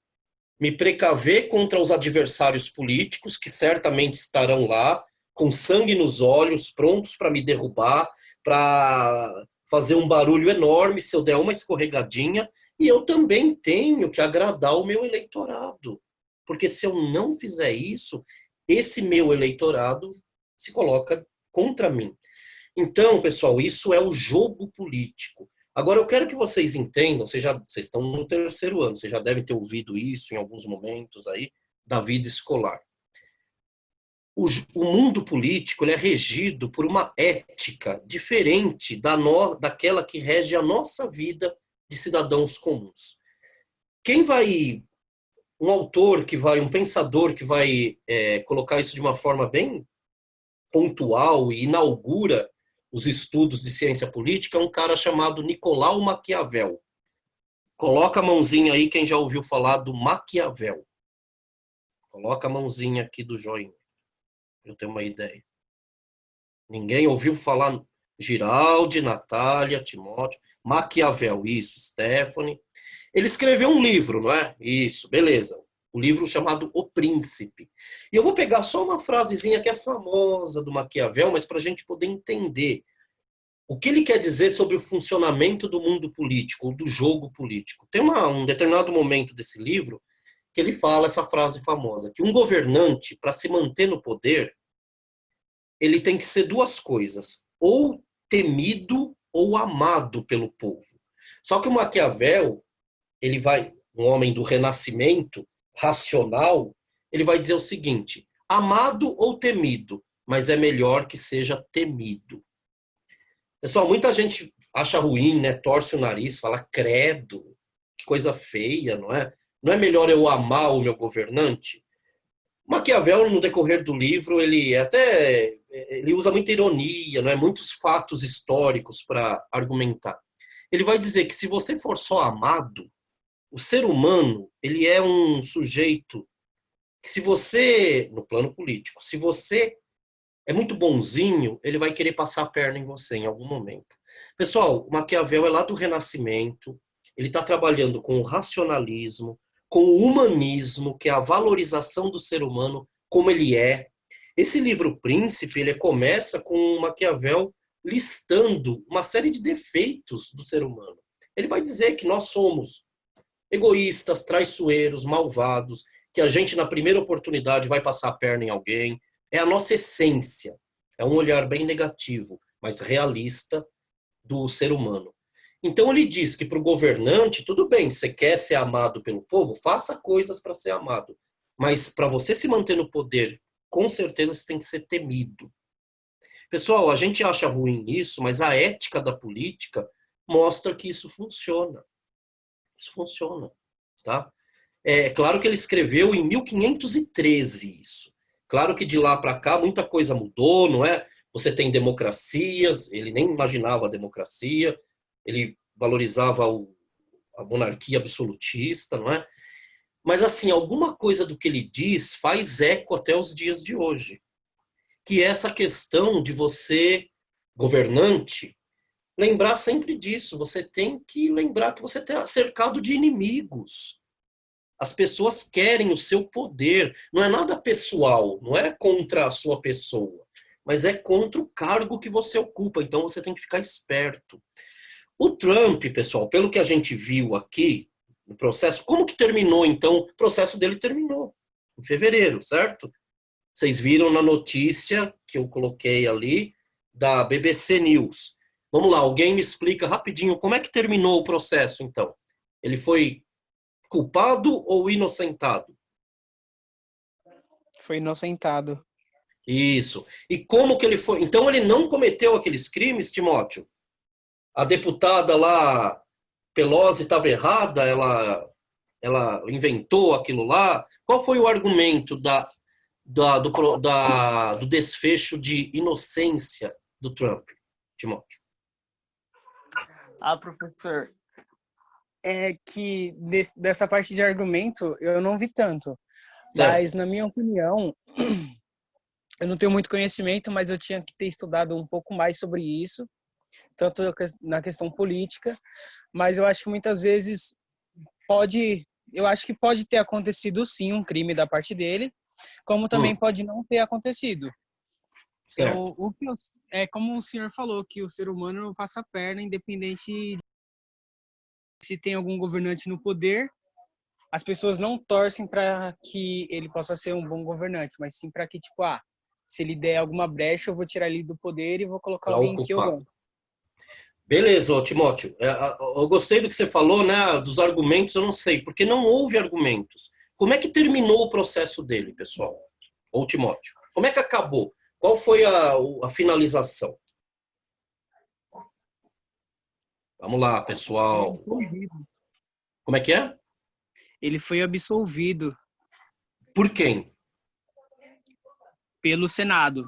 me precaver contra os adversários políticos, que certamente estarão lá, com sangue nos olhos, prontos para me derrubar, para fazer um barulho enorme se eu der uma escorregadinha. E eu também tenho que agradar o meu eleitorado. Porque se eu não fizer isso, esse meu eleitorado se coloca contra mim. Então, pessoal, isso é o jogo político. Agora, eu quero que vocês entendam, vocês estão no 3º ano, vocês já devem ter ouvido isso em alguns momentos aí da vida escolar. O mundo político ele é regido por uma ética diferente daquela que rege a nossa vida de cidadãos comuns. Um autor um pensador que vai colocar isso de uma forma bem pontual e inaugura os estudos de ciência política, é um cara chamado Nicolau Maquiavel. Coloca a mãozinha aí quem já ouviu falar do Maquiavel. Coloca a mãozinha aqui do joinha. Eu tenho uma ideia. Ninguém ouviu falar? Giraldi, Natália, Timóteo, Maquiavel, isso, Stephanie. Ele escreveu um livro, não é? Isso, beleza. O livro chamado O Príncipe. E eu vou pegar só uma frasezinha que é famosa do Maquiavel, mas para a gente poder entender o que ele quer dizer sobre o funcionamento do mundo político, ou do jogo político. Tem um determinado momento desse livro que ele fala essa frase famosa, que um governante, para se manter no poder, ele tem que ser duas coisas, ou temido ou amado pelo povo. Só que o Maquiavel, um homem do Renascimento, racional, ele vai dizer o seguinte: amado ou temido, mas é melhor que seja temido. Pessoal, muita gente acha ruim, né? Torce o nariz, fala credo, que coisa feia, não é? Não é melhor eu amar o meu governante? Maquiavel, no decorrer do livro, ele usa muita ironia, não é? Muitos fatos históricos para argumentar. Ele vai dizer que se você for só amado, o ser humano, ele é um sujeito que se você, no plano político, se você é muito bonzinho, ele vai querer passar a perna em você em algum momento. Pessoal, o Maquiavel é lá do Renascimento, ele está trabalhando com o racionalismo, com o humanismo, que é a valorização do ser humano como ele é. Esse livro Príncipe, ele começa com o Maquiavel listando uma série de defeitos do ser humano. Ele vai dizer que nós somos egoístas, traiçoeiros, malvados, que a gente na primeira oportunidade vai passar a perna em alguém. É a nossa essência. É um olhar bem negativo, mas realista do ser humano. Então ele diz que para o governante, tudo bem, você quer ser amado pelo povo, faça coisas para ser amado. Mas para você se manter no poder, com certeza você tem que ser temido. Pessoal, a gente acha ruim isso, mas a ética da política mostra que isso funciona. Isso funciona, tá? É claro que ele escreveu em 1513 isso. Claro que de lá para cá muita coisa mudou, não é? Você tem democracias, ele nem imaginava a democracia, ele valorizava a monarquia absolutista, não é? Mas assim, alguma coisa do que ele diz faz eco até os dias de hoje. Que é essa questão de você, governante, lembrar sempre disso. Você tem que lembrar que você está cercado de inimigos. As pessoas querem o seu poder. Não é nada pessoal, não é contra a sua pessoa, mas é contra o cargo que você ocupa. Então você tem que ficar esperto. O Trump, pessoal, pelo que a gente viu aqui no processo, como que terminou então? O processo dele terminou em fevereiro, certo? Vocês viram na notícia que eu coloquei ali da BBC News. Vamos lá, alguém me explica rapidinho como é que terminou o processo, então? Ele foi culpado ou inocentado? Foi inocentado. Isso. E como que ele foi? Então ele não cometeu aqueles crimes, Timóteo? A deputada lá, Pelosi, estava errada? Ela inventou aquilo lá? Qual foi o argumento do desfecho de inocência do Trump, Timóteo? Professor, é que dessa parte de argumento eu não vi tanto. Certo. Mas, na minha opinião, eu não tenho muito conhecimento, mas eu tinha que ter estudado um pouco mais sobre isso, tanto na questão política, mas eu acho que muitas vezes pode ter acontecido sim um crime da parte dele, como também pode não ter acontecido. Certo. Então, é como o senhor falou, que o ser humano não passa a perna, independente de se tem algum governante no poder, as pessoas não torcem para que ele possa ser um bom governante, mas sim para que, tipo, se ele der alguma brecha, eu vou tirar ele do poder e vou colocar Pra alguém que eu ocupar. gosto. Beleza, Timóteo. Eu gostei do que você falou, né? Dos argumentos, eu não sei, porque não houve argumentos. Como é que terminou o processo dele, pessoal? Ou Timóteo? Como é que acabou? Qual foi a finalização? Vamos lá, pessoal. Como é que é? Ele foi absolvido Por quem? pelo Senado.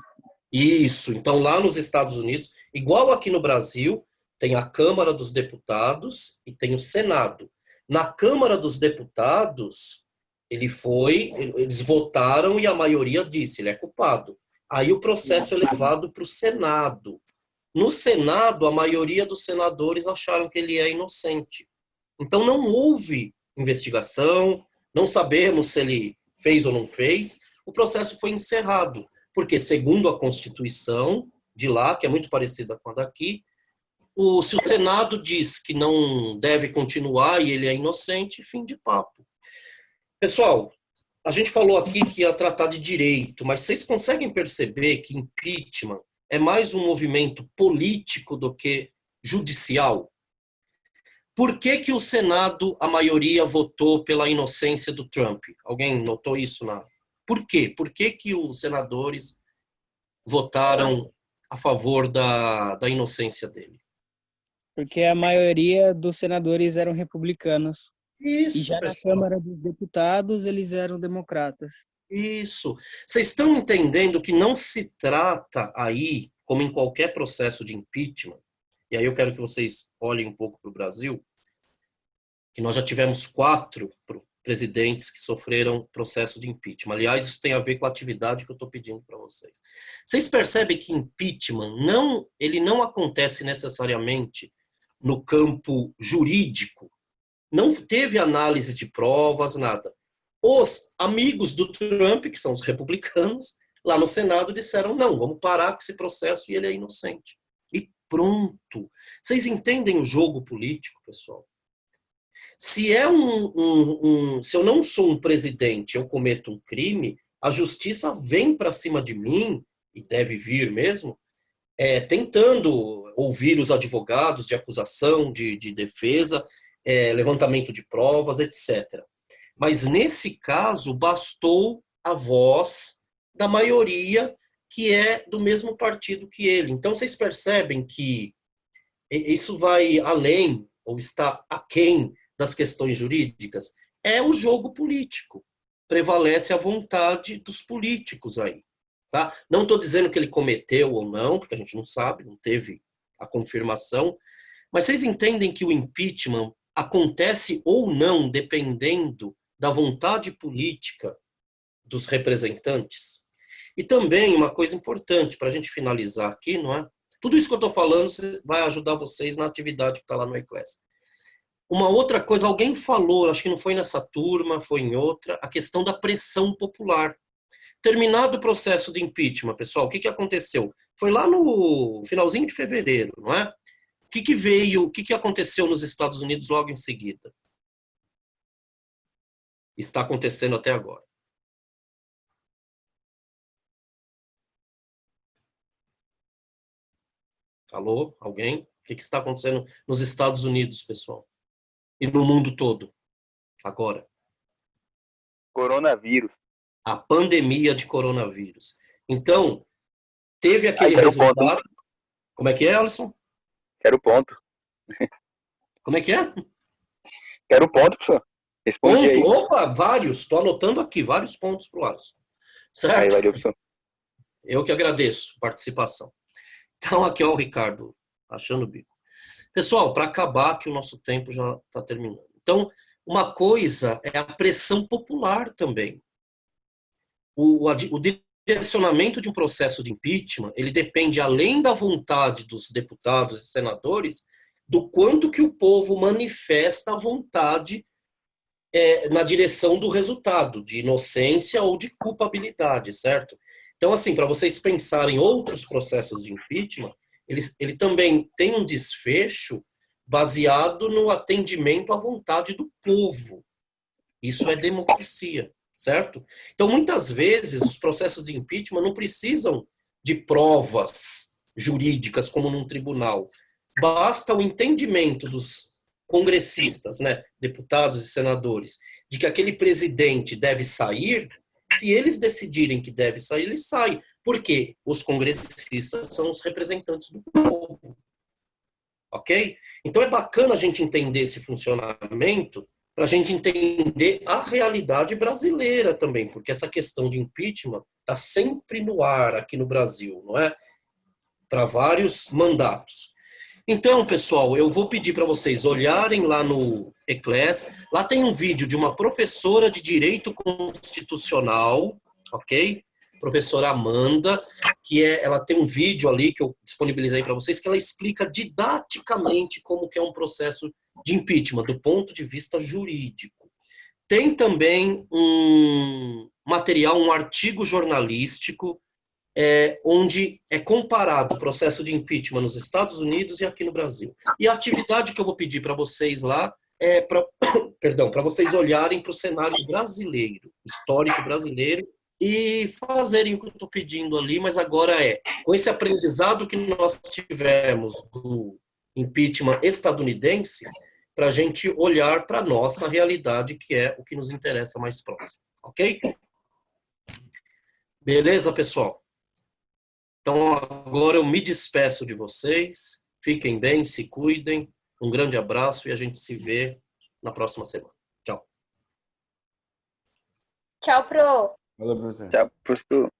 Isso. Então, lá nos Estados Unidos, igual aqui no Brasil, tem a Câmara dos Deputados e tem o Senado. Na Câmara dos Deputados, eles votaram e a maioria disse, ele é culpado. Aí o processo é levado para o Senado. No Senado, a maioria dos senadores acharam que ele é inocente. Então não houve investigação, Não sabemos se ele fez ou não fez. O processo foi encerrado, porque, segundo a Constituição de lá, que é muito parecida com a daqui, se o Senado diz que não deve continuar e ele é inocente, fim de papo. Pessoal, a gente falou aqui que ia tratar de direito, mas vocês conseguem perceber que impeachment é mais um movimento político do que judicial? Por que que o Senado, a maioria, votou pela inocência do Trump? Alguém notou isso? Por quê? Por que que os senadores votaram a favor da inocência dele? Porque a maioria dos senadores eram republicanos. Isso, e já pessoal. na Câmara dos Deputados eles eram democratas. Isso. Vocês estão entendendo que não se trata aí, como em qualquer processo de impeachment, e aí eu quero que vocês olhem um pouco para o Brasil, que nós já tivemos 4 presidentes que sofreram processo de impeachment. Aliás, isso tem a ver com a atividade que eu estou pedindo para vocês. Vocês percebem que impeachment ele não acontece necessariamente no campo jurídico, não teve análise de provas, nada. Os amigos do Trump, que são os republicanos, lá no Senado disseram, não, vamos parar com esse processo e ele é inocente. E pronto. Vocês entendem o jogo político, pessoal? Se se eu não sou um presidente, eu cometo um crime, a justiça vem para cima de mim, e deve vir mesmo, tentando ouvir os advogados de acusação, de defesa, levantamento de provas, etc. Mas nesse caso, bastou a voz da maioria que é do mesmo partido que ele. Então, vocês percebem que isso vai além, ou está aquém das questões jurídicas? É o jogo político. Prevalece a vontade dos políticos aí. Tá? Não estou dizendo que ele cometeu ou não, porque a gente não sabe, não teve a confirmação, mas vocês entendem que o impeachment acontece ou não dependendo da vontade política dos representantes? E também uma coisa importante para a gente finalizar aqui, não é? Tudo isso que eu estou falando vai ajudar vocês na atividade que está lá no Eclésia. Uma outra coisa, alguém falou, acho que não foi nessa turma, foi em outra, a questão da pressão popular. Terminado o processo de impeachment, pessoal, o que aconteceu? Foi lá no finalzinho de fevereiro, não é? O que aconteceu nos Estados Unidos logo em seguida? Está acontecendo até agora. Alô? Alguém? O que está acontecendo nos Estados Unidos, pessoal? E no mundo todo? Agora. Coronavírus. A pandemia de coronavírus. Então, teve aquele resultado... Como é que é, Alisson? Quero ponto. Como é que é? Quero ponto, professor. Responde aí. Opa, vários. Estou anotando aqui vários pontos para o Alisson. Certo? Aí, valeu, professor. Eu que agradeço a participação. Então, aqui, ó, o Ricardo, achando o bico. Pessoal, para acabar, que o nosso tempo já está terminando. Então, uma coisa é a pressão popular também. O direcionamento de um processo de impeachment, ele depende, além da vontade dos deputados e senadores, do quanto que o povo manifesta a vontade na direção do resultado, de inocência ou de culpabilidade, certo? Então, assim, para vocês pensarem em outros processos de impeachment, ele também tem um desfecho baseado no atendimento à vontade do povo. Isso é democracia, certo? Então, muitas vezes, os processos de impeachment não precisam de provas jurídicas, como num tribunal. Basta o entendimento dos congressistas, né, deputados e senadores, de que aquele presidente deve sair. Se eles decidirem que deve sair, ele sai. Por quê? Os congressistas são os representantes do povo. Ok? Então é bacana a gente entender esse funcionamento para a gente entender a realidade brasileira também, porque essa questão de impeachment está sempre no ar aqui no Brasil, não é? Para vários mandatos. Então, pessoal, eu vou pedir para vocês olharem lá no Eclés. Lá tem um vídeo de uma professora de Direito Constitucional, ok? Professora Amanda, ela tem um vídeo ali que eu disponibilizei para vocês, que ela explica didaticamente como que é um processo de impeachment, do ponto de vista jurídico. Tem também um material, um artigo jornalístico, onde é comparado o processo de impeachment nos Estados Unidos e aqui no Brasil. E a atividade que eu vou pedir para vocês lá é para vocês olharem para o cenário brasileiro, histórico brasileiro, e fazerem o que eu estou pedindo ali, mas agora com esse aprendizado que nós tivemos do impeachment estadunidense, para a gente olhar para a nossa realidade, que é o que nos interessa mais próximo. Ok? Beleza, pessoal? Então, agora eu me despeço de vocês. Fiquem bem, se cuidem. Um grande abraço e a gente se vê na próxima semana. Tchau. Tchau, Pro. Valeu, professor. Tchau, professor.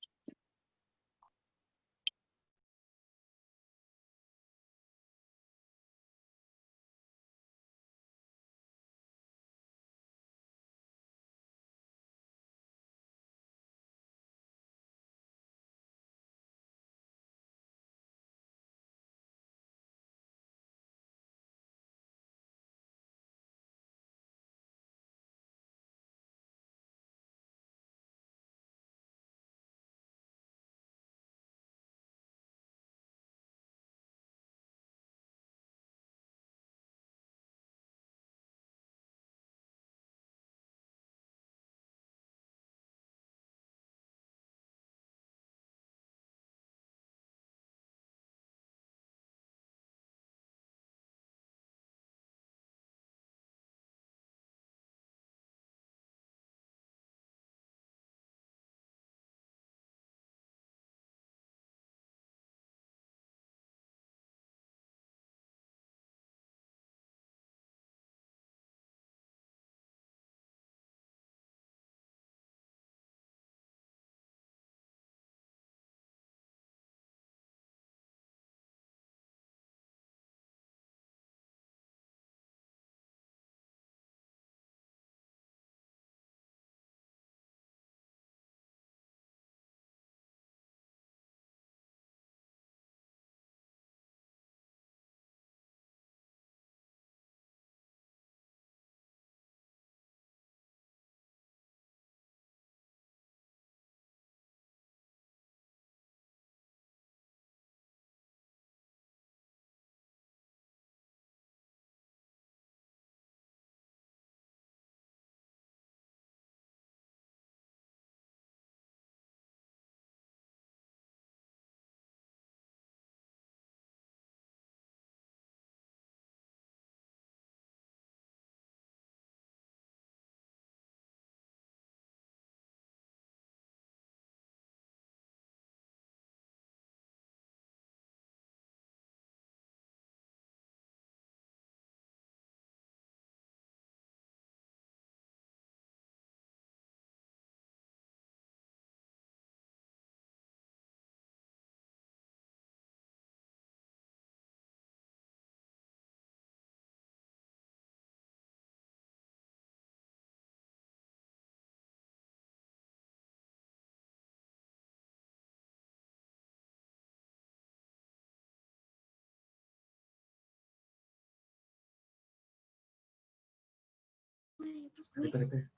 Peraí.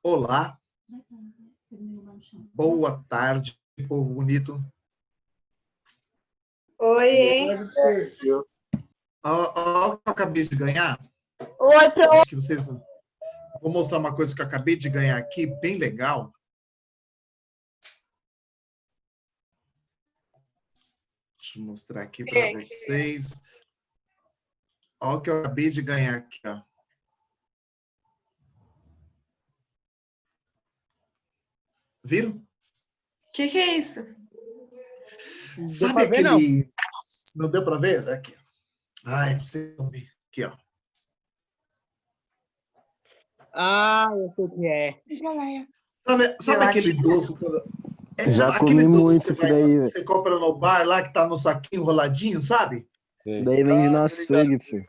Olá, boa tarde, povo bonito. Oi. Ó, o que eu acabei de ganhar. Oi, Pro. Que vocês... Vou mostrar uma coisa que eu acabei de ganhar aqui, bem legal. Deixa eu mostrar aqui para vocês. Olha o que eu acabei de ganhar aqui, ó. Viram? O que é isso? Sabe aquele... Não deu para ver? Aqui. Ai, vocês vão ver. Aqui, ó. Eu sei o que é. Sabe aquele doce? Já aquele comi doce muito que isso daí, você compra no bar lá, que tá no saquinho enroladinho, sabe? Isso daí vende no açougue, professor.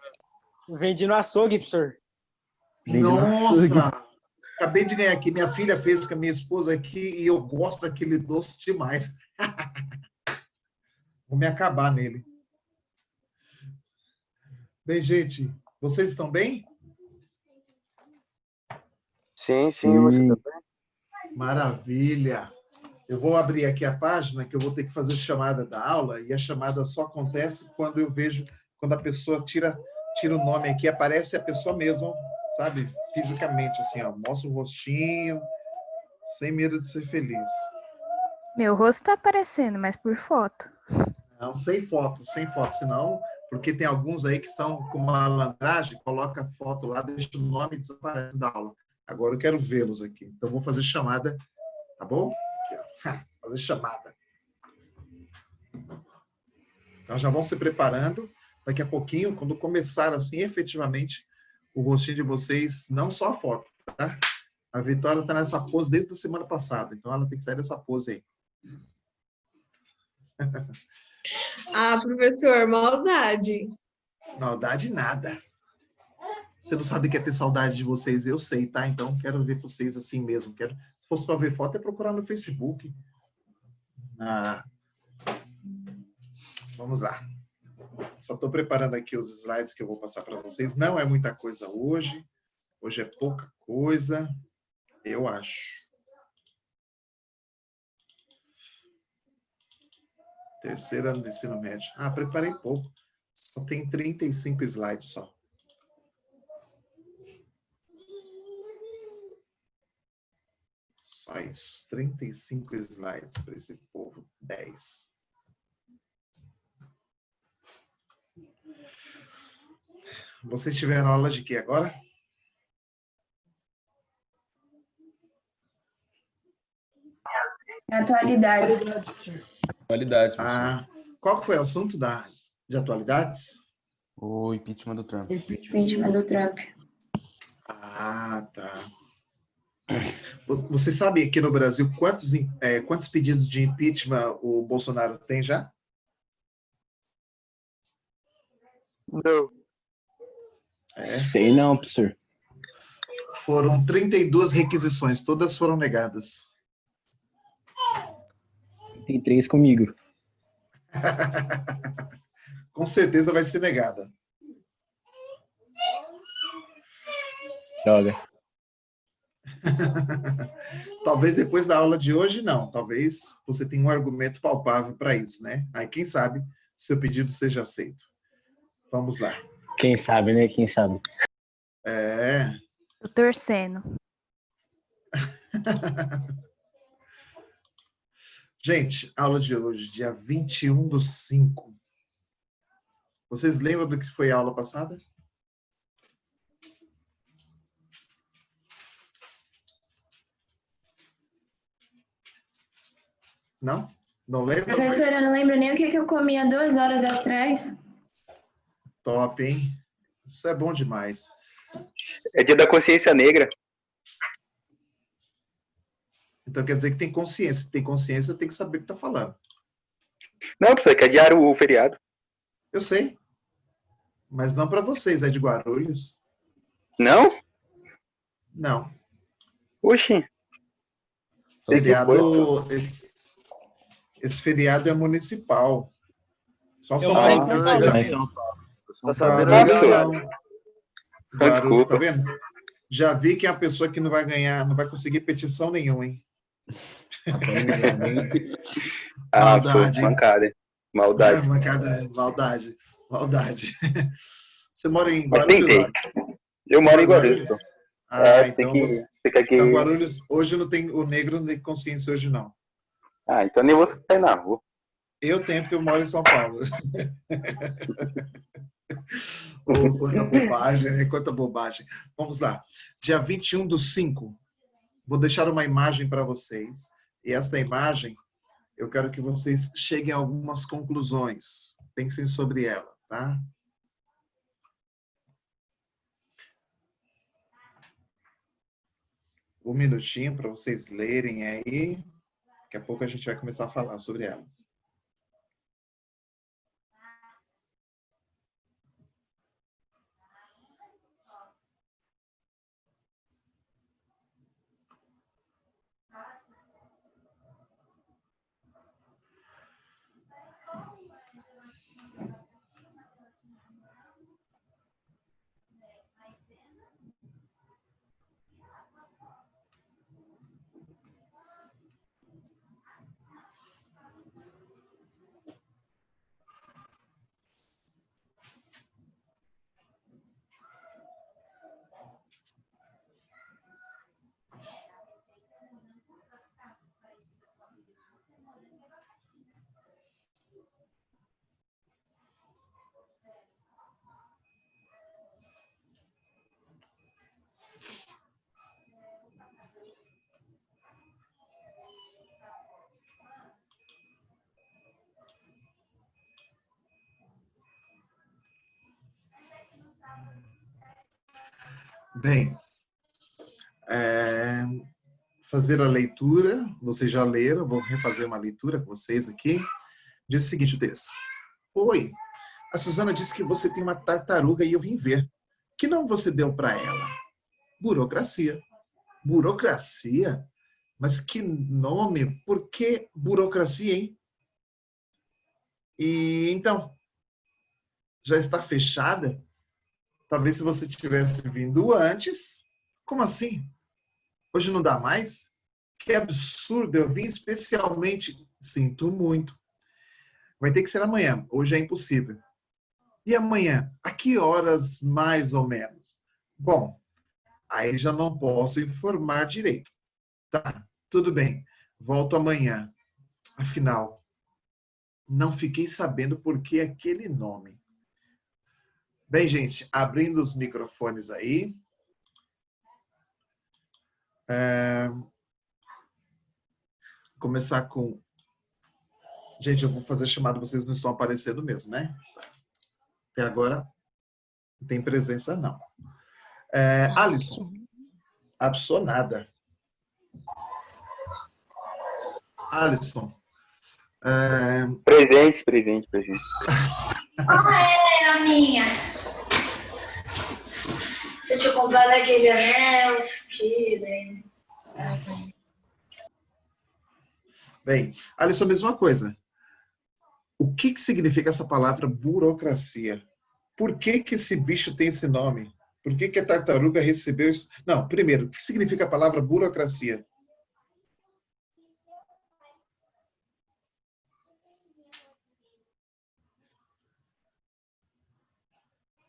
Vende no açougue, professor. Nossa! Acabei de ganhar aqui. Minha filha fez com a minha esposa aqui e eu gosto daquele doce demais. Vou me acabar nele. Bem, gente, vocês estão bem? Sim, você também. Maravilha. Eu vou abrir aqui a página que eu vou ter que fazer chamada da aula e a chamada só acontece quando eu vejo, quando a pessoa tira o nome aqui, aparece a pessoa mesmo, sabe? Fisicamente, assim, ó, mostra o rostinho, sem medo de ser feliz. Meu rosto tá aparecendo, mas por foto. Não, sem foto, senão, porque tem alguns aí que estão com uma malandragem, coloca a foto lá, deixa o nome e desaparece da aula. Agora eu quero vê-los aqui. Então, eu vou fazer chamada, tá bom? Aqui, ó. Fazer chamada. Então, já vão se preparando. Daqui a pouquinho, quando começar assim, efetivamente, o rostinho de vocês, não só a foto, tá? A Vitória está nessa pose desde a semana passada, então ela tem que sair dessa pose aí. Ah, professor, maldade. Maldade nada. Você não sabe que é ter saudade de vocês, eu sei, tá? Então, quero ver vocês assim mesmo. Se fosse para ver foto, é procurar no Facebook. Vamos lá. Só estou preparando aqui os slides que eu vou passar para vocês. Não é muita coisa hoje. Hoje é pouca coisa, eu acho. Terceiro ano de ensino médio. Preparei pouco. Só tem 35 slides só. Só isso. 35 slides para esse povo. 10. Vocês tiveram aula de quê agora? Atualidades. Atualidades, Qual que foi o assunto de atualidades? O impeachment do Trump. Impeachment do Trump. Tá. Você sabe aqui no Brasil quantos pedidos de impeachment o Bolsonaro tem já? Não. Sei não, professor. Foram 32 requisições, todas foram negadas. Tem 3 comigo. Com certeza vai ser negada. Droga. Talvez depois da aula de hoje, não. Talvez você tenha um argumento palpável para isso, né? Aí, quem sabe, seu pedido seja aceito. Vamos lá. Quem sabe, né? Quem sabe. Tô torcendo. Gente, aula de hoje, dia 21/5. Vocês lembram do que foi a aula passada? Não? Não lembra? Professora, eu não lembro nem o que eu comi há 2 horas atrás. Top, hein? Isso é bom demais. É dia da consciência negra. Então quer dizer que tem consciência. Se tem consciência, tem que saber o que está falando. Não, professor, que adiaram o feriado. Eu sei. Mas não para vocês, é de Guarulhos. Não? Não. Oxi. Esse feriado é municipal. Só São Paulo. Tá sabendo? Guarulhos, tá vendo? Já vi que é a pessoa que não vai ganhar, não vai conseguir petição nenhuma, hein? Maldade. Mancada, hein? Maldade. Maldade. Você mora em Mas Guarulhos? tentei. Eu moro em Guarulhos. Então Guarulhos, hoje não tem, o negro não tem consciência hoje, não. Então nem você tá aí na rua. Eu tenho, porque eu moro em São Paulo. Quanta bobagem, né? Quanta bobagem. Vamos lá. Dia 21/5. Vou deixar uma imagem para vocês. E esta imagem, eu quero que vocês cheguem a algumas conclusões. Pensem sobre ela, tá? Um minutinho para vocês lerem aí. Daqui a pouco a gente vai começar a falar sobre elas. Bem, fazer a leitura, vocês já leram, vou refazer uma leitura com vocês aqui. Diz o seguinte, o texto. Oi, a Suzana disse que você tem uma tartaruga e eu vim ver. Que nome você deu para ela? Burocracia. Burocracia? Mas que nome? Por que burocracia, hein? E então, já está fechada? Talvez se você tivesse vindo antes. Como assim? Hoje não dá mais? Que absurdo, eu vim especialmente. Sinto muito. Vai ter que ser amanhã, hoje é impossível. E amanhã? A que horas mais ou menos? Bom, aí já não posso informar direito. Tá, tudo bem, volto amanhã. Afinal, não fiquei sabendo por que aquele nome. Bem, gente, abrindo os microfones aí. Começar com... Gente, eu vou fazer chamada, vocês não estão aparecendo mesmo, né? Até agora, não tem presença, não. Alisson. Absonada. Alisson. Presente. Era minha. Eu tinha comprado aquele anel, que Bem, Alisson, mesma coisa. O que significa essa palavra burocracia? Por que esse bicho tem esse nome? Por que a tartaruga recebeu isso? Não, primeiro, o que significa a palavra burocracia?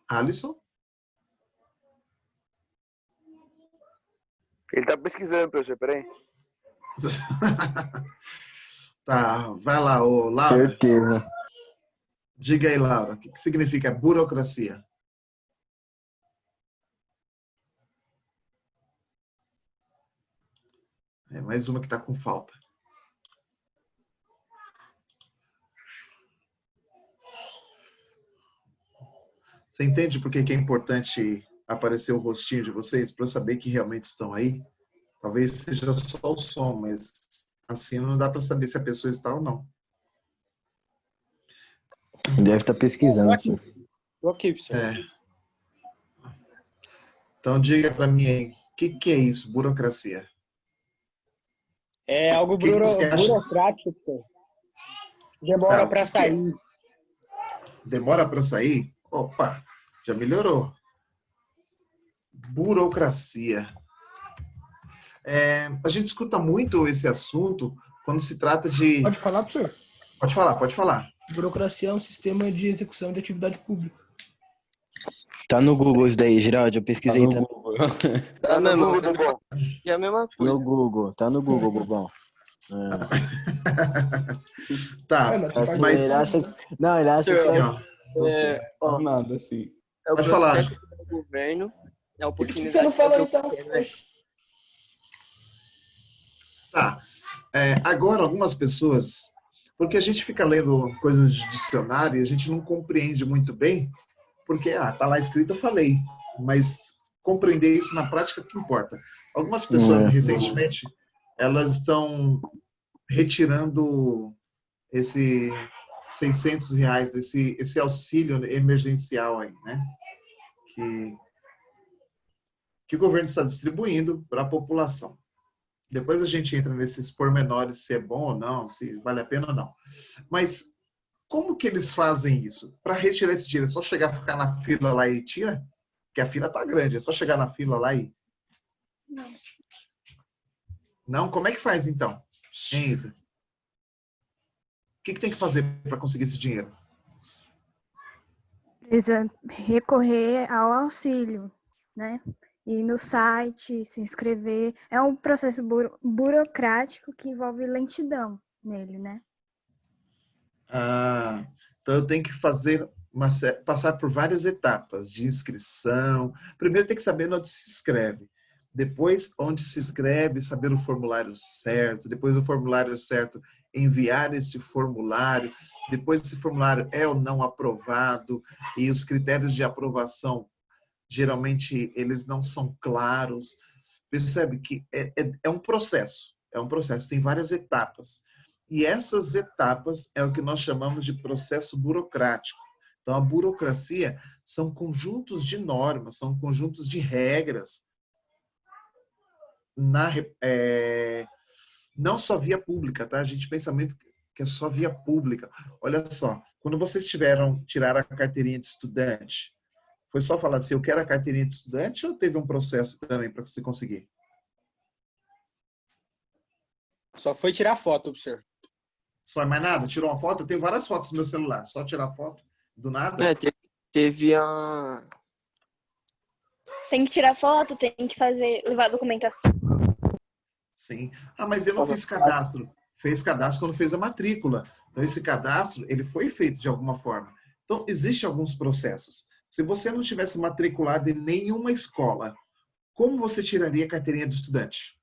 Alisson? Ele tá pesquisando, professor, peraí. Tá, vai lá, ô Laura. Certeza. Diga aí, Laura, o que significa burocracia? É mais uma que está com falta. Você entende por que é importante aparecer o rostinho de vocês? Para eu saber que realmente estão aí? Talvez seja só o som, mas assim não dá para saber se a pessoa está ou não. Deve estar pesquisando. Tô aqui, professor. Então diga para mim aí, o que é isso, burocracia? É algo burocrático. Demora para sair. Demora para sair? Opa, já melhorou. Burocracia. A gente escuta muito esse assunto quando se trata de... Pode falar, professor? Pode falar. Burocracia é um sistema de execução de atividade pública. Tá no Google isso daí, Geraldo. Eu pesquisei. Tá no Google. Tá no Google. É a mesma coisa. No Google. Tá no Google, Bobão. Tá, mas... Ele acha que só... nada, assim. É o Pode falar. do governo. É a oportunidade. Você não falou, então? Tá. Agora, algumas pessoas... Porque a gente fica lendo coisas de dicionário e a gente não compreende muito bem, porque, tá lá escrito, eu falei. Mas compreender isso na prática que importa. Algumas pessoas, recentemente, elas estão retirando esse R$600, esse auxílio emergencial aí, né? Que o governo está distribuindo para a população. Depois a gente entra nesses pormenores, se é bom ou não, se vale a pena ou não. Mas como que eles fazem isso? Para retirar esse dinheiro, é só chegar, ficar na fila lá e tira? Porque a fila está grande, é só chegar na fila lá e... Não? Como é que faz então? Hein, Isa? O que tem que fazer para conseguir esse dinheiro? Precisa recorrer ao auxílio, né? Ir no site, se inscrever. É um processo burocrático que envolve lentidão nele, né? Então eu tenho que passar por várias etapas de inscrição. Primeiro tem que saber onde se inscreve. Depois, onde se inscreve, saber o formulário certo. Depois do formulário certo, enviar esse formulário. Depois esse formulário é ou não aprovado. E os critérios de aprovação geralmente eles não são claros. Percebe que é um processo, tem várias etapas. E essas etapas é o que nós chamamos de processo burocrático. Então, a burocracia são conjuntos de normas, são conjuntos de regras, não só via pública, tá? A gente pensa muito que é só via pública. Olha só, quando vocês tiraram a carteirinha de estudante, foi só falar assim, eu quero a carteirinha de estudante ou teve um processo também para você conseguir? Só foi tirar foto, professor. Só mais nada? Tirou uma foto? Eu tenho várias fotos no meu celular. Só tirar foto do nada? Teve a... Tem que tirar foto, tem que levar a documentação. Sim. Ah, mas eu não fiz cadastro. Fez cadastro quando fez a matrícula. Então, esse cadastro, ele foi feito de alguma forma. Então, existem alguns processos. Se você não tivesse matriculado em nenhuma escola, como você tiraria a carteirinha do estudante?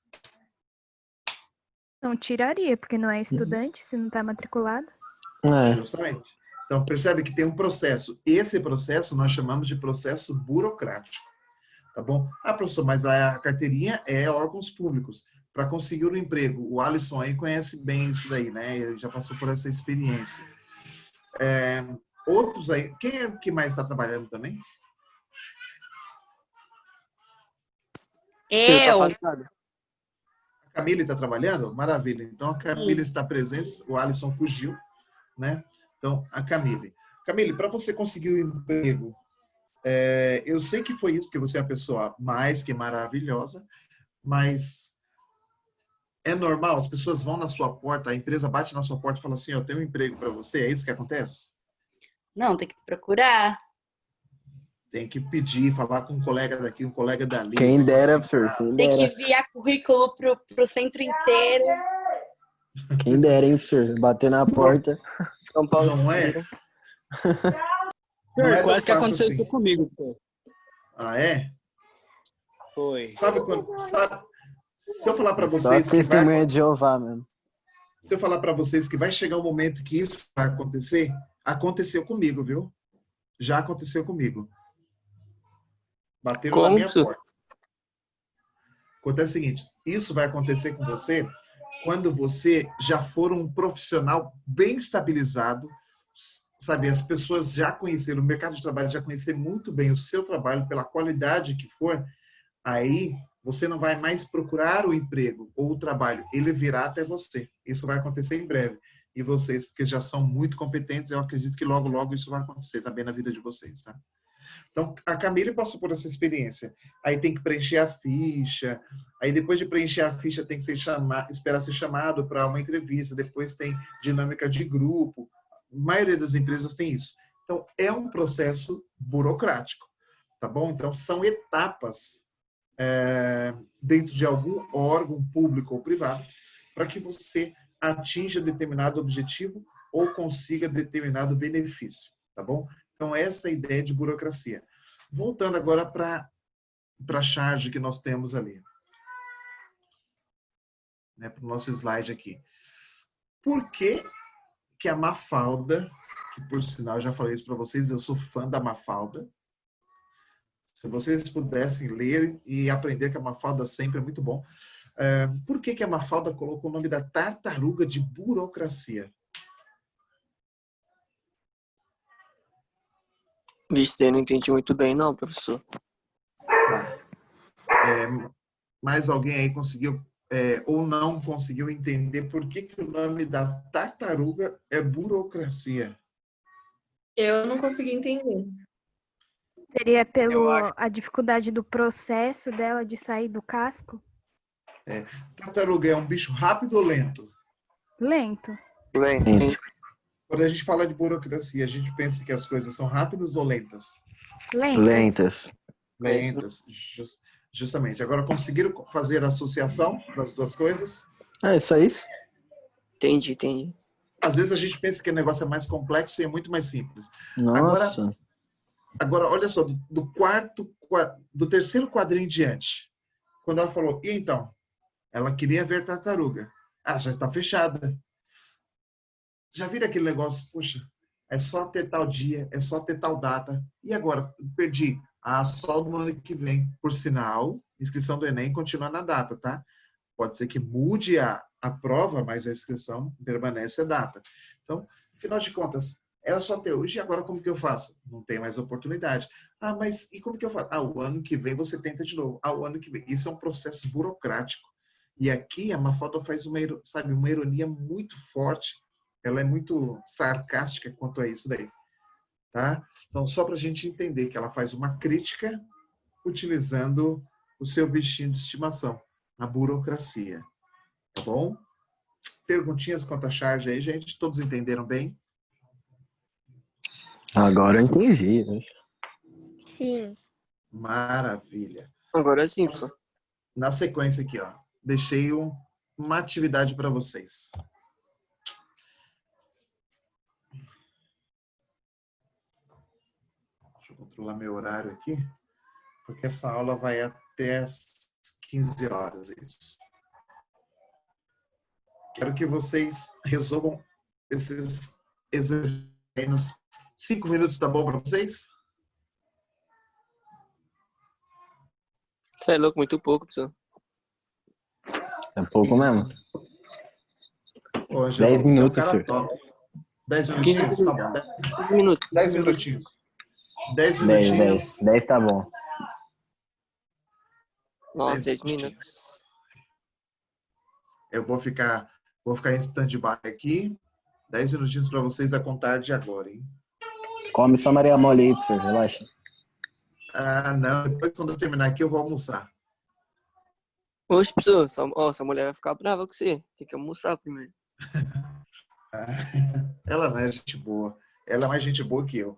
Não tiraria, porque não é estudante, se não está matriculado. Justamente. Então, percebe que tem um processo. Esse processo nós chamamos de processo burocrático. Tá bom? Ah, professor, mas a carteirinha é órgãos públicos. Para conseguir um emprego, o Alisson aí conhece bem isso daí, né? Ele já passou por essa experiência. Outros aí, quem é que mais está trabalhando também? Eu. A Camila está trabalhando? Maravilha. Então, a Camila está presente, o Alisson fugiu, né? Então, a Camille. Camille, para você conseguir um emprego, eu sei que foi isso, porque você é uma pessoa mais que maravilhosa, mas é normal, as pessoas vão na sua porta, a empresa bate na sua porta e fala assim, eu tenho um emprego para você, é isso que acontece? Não, tem que procurar. Tem que pedir, falar com um colega daqui, um colega dali. Quem dera, professor. Tem que enviar currículo pro centro inteiro. Quem dera, hein, professor? Bater na porta. São Paulo. Não é? Quase que aconteceu isso comigo, pô. Ah, é? Foi. Sabe quando... Se eu falar para Só vocês... testemunha de Jeová, mesmo. Se eu falar para vocês que vai chegar um momento que isso vai acontecer, aconteceu comigo, viu? Já aconteceu comigo. Bateram na minha porta. Acontece o seguinte, isso vai acontecer com você quando você já for um profissional bem estabilizado, sabe? As pessoas já conheceram, o mercado de trabalho já conhecer muito bem o seu trabalho, pela qualidade que for, aí você não vai mais procurar o emprego ou o trabalho, ele virá até você. Isso vai acontecer em breve. E vocês, porque já são muito competentes, eu acredito que logo, logo isso vai acontecer também na vida de vocês, tá? Então, a Camille passou por essa experiência. Aí tem que preencher a ficha. Aí depois de preencher a ficha tem que esperar ser chamado para uma entrevista. Depois tem dinâmica de grupo. A maioria das empresas tem isso. Então, é um processo burocrático, tá bom? Então, são etapas dentro de algum órgão público ou privado para que você atinja determinado objetivo ou consiga determinado benefício, tá bom? Então, essa é a ideia de burocracia. Voltando agora para a charge que nós temos ali. Né, para o nosso slide aqui. Por que que a Mafalda, que por sinal eu já falei isso para vocês, eu sou fã da Mafalda. Se vocês pudessem ler e aprender que a Mafalda sempre é muito bom. Por que que a Mafalda colocou o nome da tartaruga de burocracia? Vixe, eu não entendi muito bem não, professor. Mais alguém aí conseguiu ou não conseguiu entender por que que o nome da tartaruga é burocracia? Eu não consegui entender. Seria a dificuldade do processo dela de sair do casco? Tartaruga é um bicho rápido ou lento? Lento. Lento. Quando a gente fala de burocracia, a gente pensa que as coisas são rápidas ou lentas? Lentas. Lentas, justamente. Agora, conseguiram fazer a associação das duas coisas? É só isso? Entendi. Às vezes a gente pensa que o negócio é mais complexo e é muito mais simples. Nossa. Agora olha só, do terceiro quadrinho em diante, quando ela falou, e então? Ela queria ver tartaruga. Ah, já está fechada. Já viram aquele negócio, puxa, é só ter tal dia, é só ter tal data. E agora? Perdi. Ah, só do ano que vem. Por sinal, inscrição do Enem continua na data, tá? Pode ser que mude a prova, mas a inscrição permanece a data. Então, afinal de contas, era só ter hoje e agora como que eu faço? Não tem mais oportunidade. Ah, mas e como que eu faço? Ah, o ano que vem você tenta de novo. Ah, o ano que vem. Isso é um processo burocrático. E aqui a Mafalda faz uma ironia muito forte. Ela é muito sarcástica quanto a isso daí. Tá? Então, só para a gente entender que ela faz uma crítica utilizando o seu bichinho de estimação, a burocracia. Tá bom? Perguntinhas quanto à charge aí, gente? Todos entenderam bem? Agora eu entendi, né? Sim. Maravilha. Agora sim, pô. Na sequência aqui, ó, deixei uma atividade para vocês. Deixa eu controlar meu horário aqui, porque essa aula vai até as 15 horas, isso. Quero que vocês resolvam esses exercícios. 5 minutos, tá bom para vocês? Você é louco, muito pouco, pessoal. É pouco mesmo. Ô, 10 você é um minutos, cara senhor. top. 10 minutinhos, tá bom. 15 minutos. 10 minutinhos. 10 10, minutinhos. 10 tá bom. Nossa, 10 10 minutos. Eu vou ficar em stand-by aqui. 10 minutinhos para vocês a contar de agora, hein? Come só Maria Mole aí, professor, relaxa. Ah, não. Depois, quando eu terminar aqui, eu vou almoçar. Oxe, pessoal, essa mulher vai ficar brava com você. Tem que almoçar primeiro. Ela não é gente boa. Ela é mais gente boa que eu.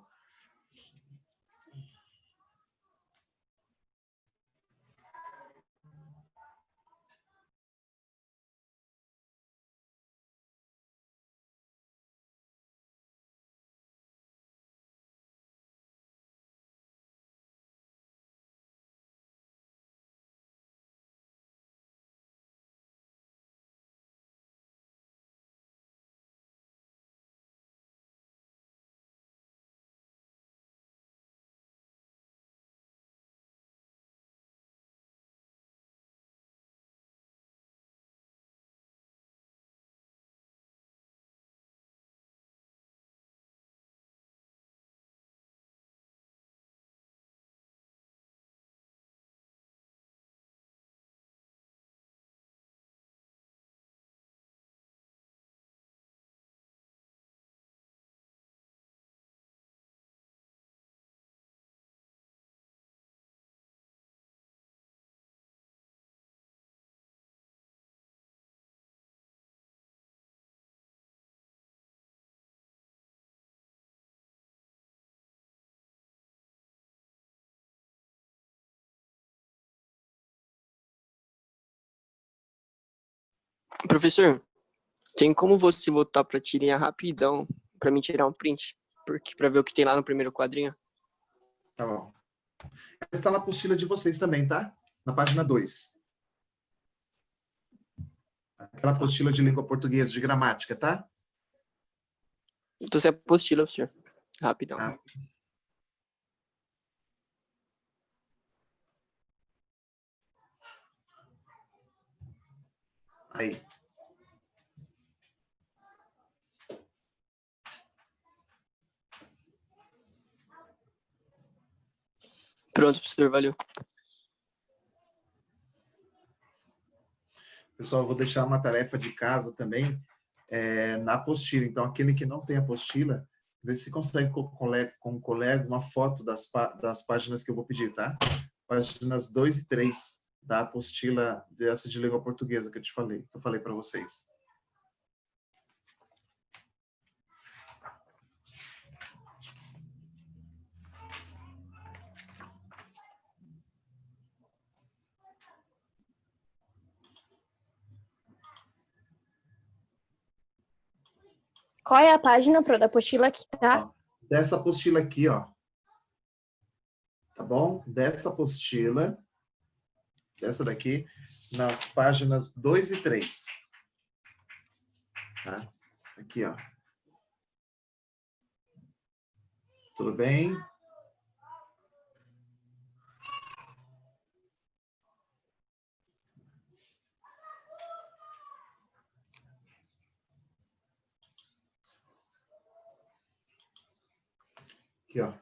Professor, tem como você voltar pra tirinha rapidão pra mim tirar um print? Porque pra ver o que tem lá no primeiro quadrinho? Tá bom. Está na apostila de vocês também, tá? Na página 2. Aquela apostila de língua portuguesa, de gramática, tá? Então você apostila, professor. Rapidão. Aí. Pronto, professor, valeu. Pessoal, eu vou deixar uma tarefa de casa também na apostila. Então, aquele que não tem apostila, vê se consegue com o colega uma foto das páginas que eu vou pedir, tá? Páginas 2 e 3 da apostila dessa de língua portuguesa que eu falei para vocês. Qual é a página da apostila que tá? Dessa apostila aqui, ó. Tá bom? Dessa apostila, dessa daqui, nas páginas 2 e 3. Tá? Aqui, ó. Tudo bem? Aqui, ó.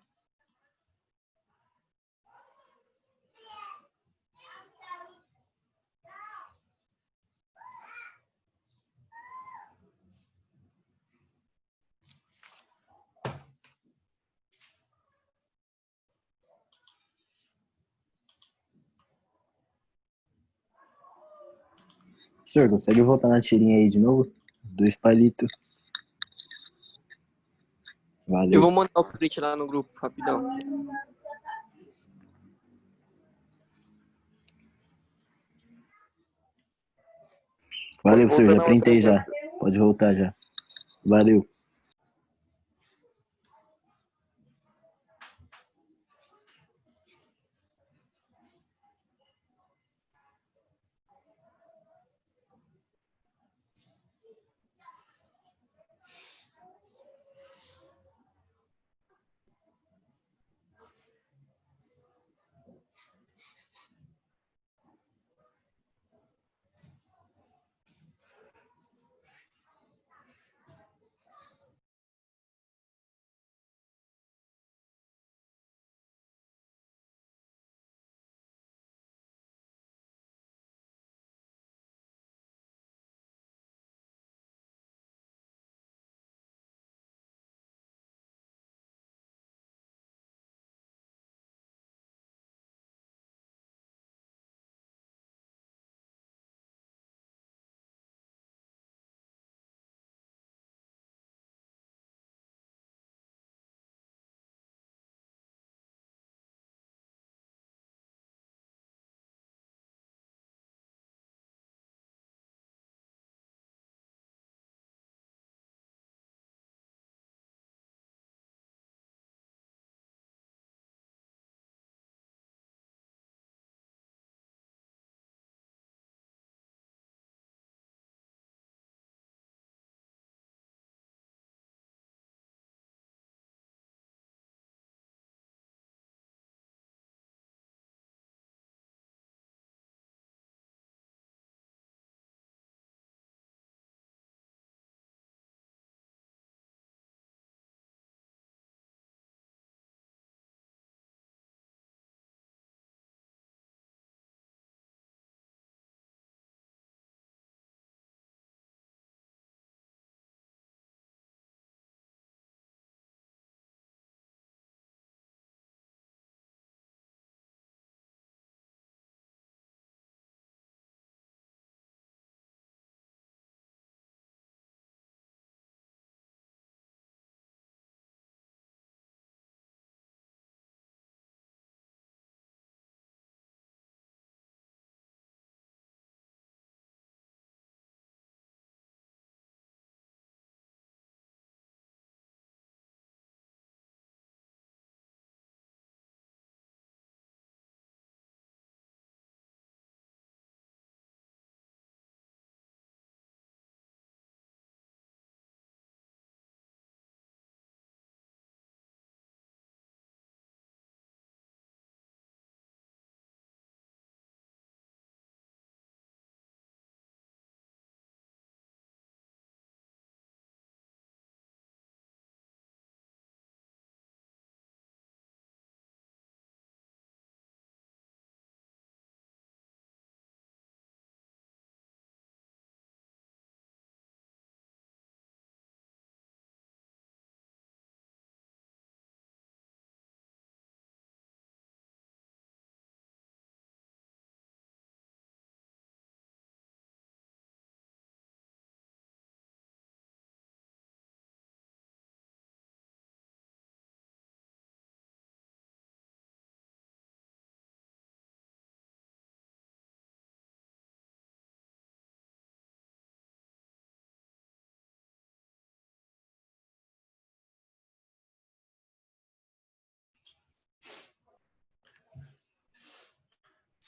Senhor, consegue voltar na tirinha aí de novo? 2 palitos. Eu Valeu. vou mandar o print lá no grupo, rapidão. Valeu, senhor, já Voltando ao printei assunto, já. Pode voltar já. Valeu.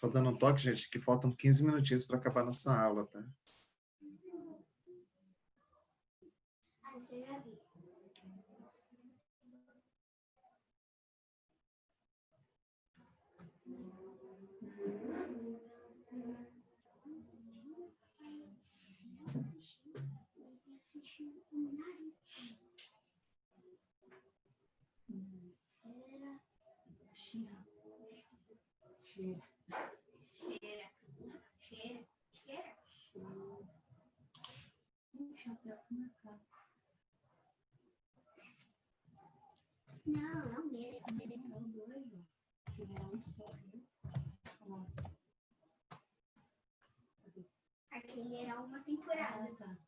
Só dando um toque, gente, que faltam 15 minutinhos para acabar nossa aula, tá? Aquele era uma temporada.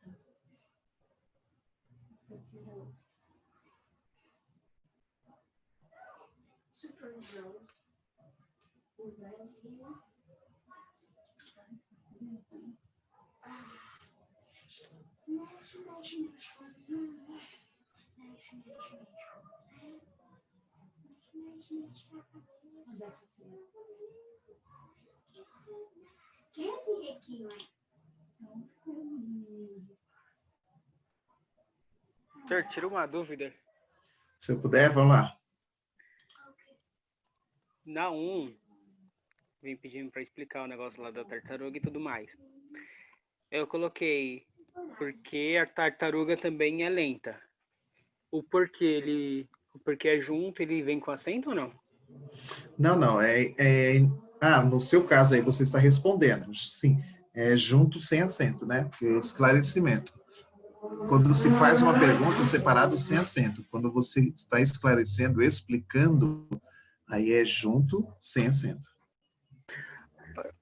Super Bowl. O Brasil. Quem é esse requinho aí? Senhor, tira uma dúvida. Se eu puder, vamos lá. Na 1, vem pedindo para explicar o negócio lá da tartaruga e tudo mais. Eu coloquei porque a tartaruga também é lenta. O porquê é junto, ele vem com acento ou não? Não, não. No seu caso aí, você está respondendo. Sim, é junto sem acento, né? Porque é esclarecimento. Quando se faz uma pergunta, separado sem acento. Quando você está esclarecendo, explicando, aí é junto sem acento.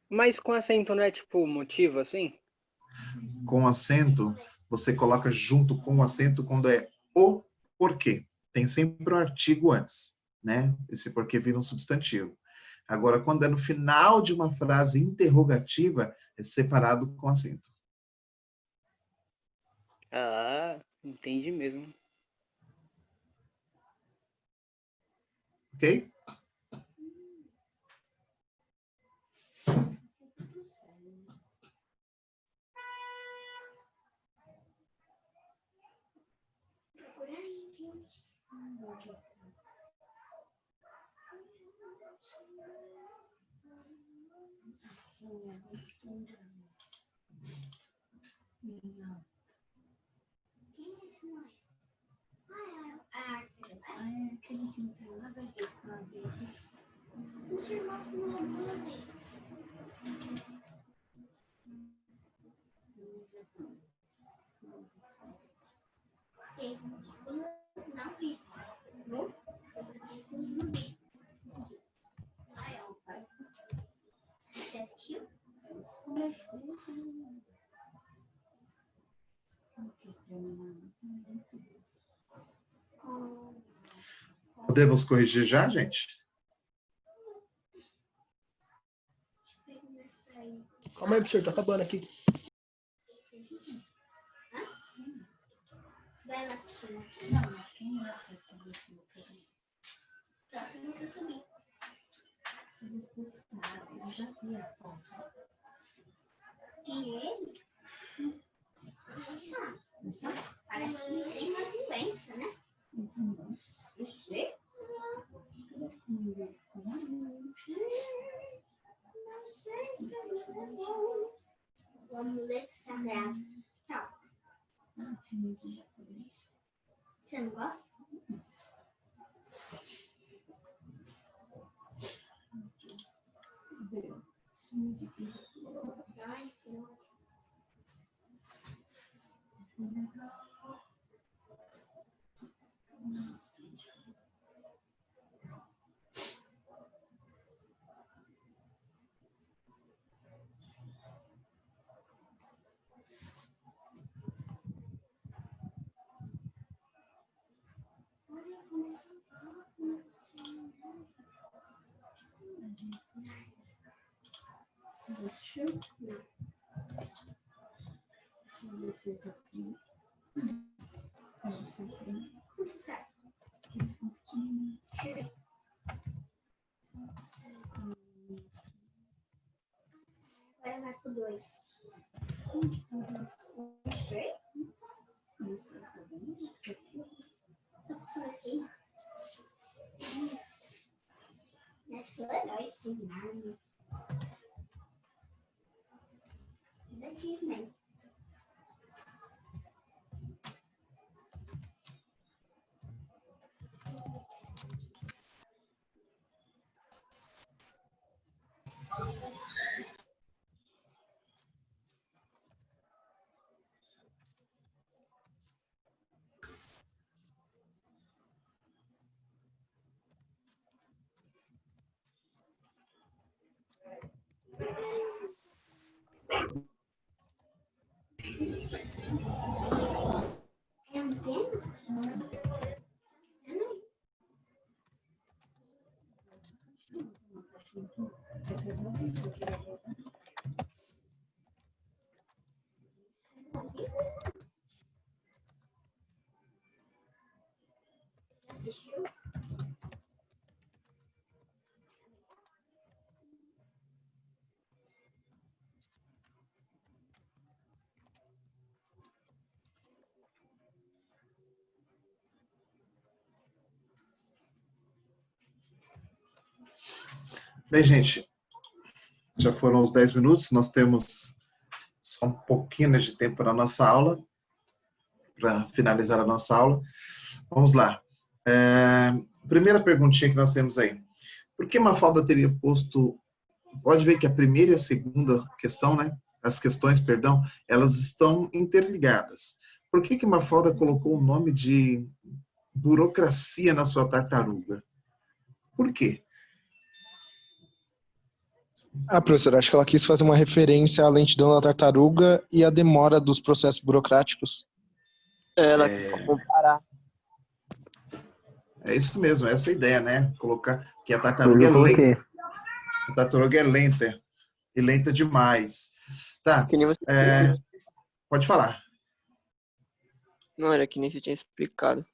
Mas com acento não é tipo motivo assim? Com acento, você coloca junto com o acento quando é o porquê. Tem sempre um artigo antes, né? Esse porquê vira um substantivo. Agora, quando é no final de uma frase interrogativa, é separado com acento. Ah, entendi mesmo. Ok? Aquele que não tem nada a ver com a vida. Os irmãos não dele. Não vi. Não vi. Você assistiu? Podemos corrigir já, gente? Calma aí, professor, tá acabando aqui. Vai lá pro cima. Não, mas quem vai fazer isso? Só se você subir. Se você sabe, eu já vi a foto. Quem é ele? Então, parece que ele tem uma doença, né? Eu sei. Não sei se é bom. O amuleto sagrado. Tá. Você não gosta? Ai, deixa eu ver. Vocês aqui. Quanto serve? Agora vai pro 2. Não sei. Tá passando assim? Deve ser legal esse cenário. Da Disney. Bem, gente, já foram os 10 minutos, nós temos só um pouquinho de tempo na nossa aula, para finalizar a nossa aula. Vamos lá. Primeira perguntinha que nós temos aí. Por que Mafalda teria posto... Pode ver que a primeira e a segunda questão, né? As questões, perdão, elas estão interligadas. Por que Mafalda colocou o nome de burocracia na sua tartaruga? Por quê? Professor, acho que ela quis fazer uma referência à lentidão da tartaruga e à demora dos processos burocráticos. Ela quis comparar. É isso mesmo, essa é a ideia, né? Colocar que a tartaruga é lenta. A tartaruga é lenta. E lenta demais. Tá. Pode falar. Não, era que nem você tinha explicado.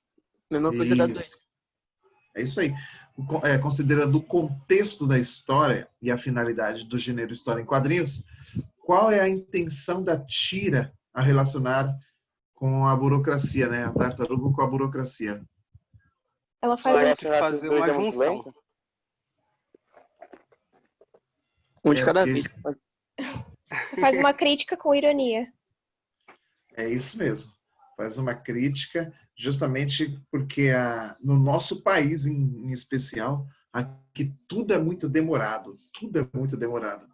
Mesma coisa da doença. É isso aí. Considerando o contexto da história e a finalidade do gênero história em quadrinhos, qual é a intenção da tira a relacionar com a burocracia, né? A tartaruga com a burocracia. Ela faz fazer uma junção. Um de cada vez. Faz uma crítica com ironia. É isso mesmo. Faz uma crítica justamente porque no nosso país em especial, aqui tudo é muito demorado. Tudo é muito demorado.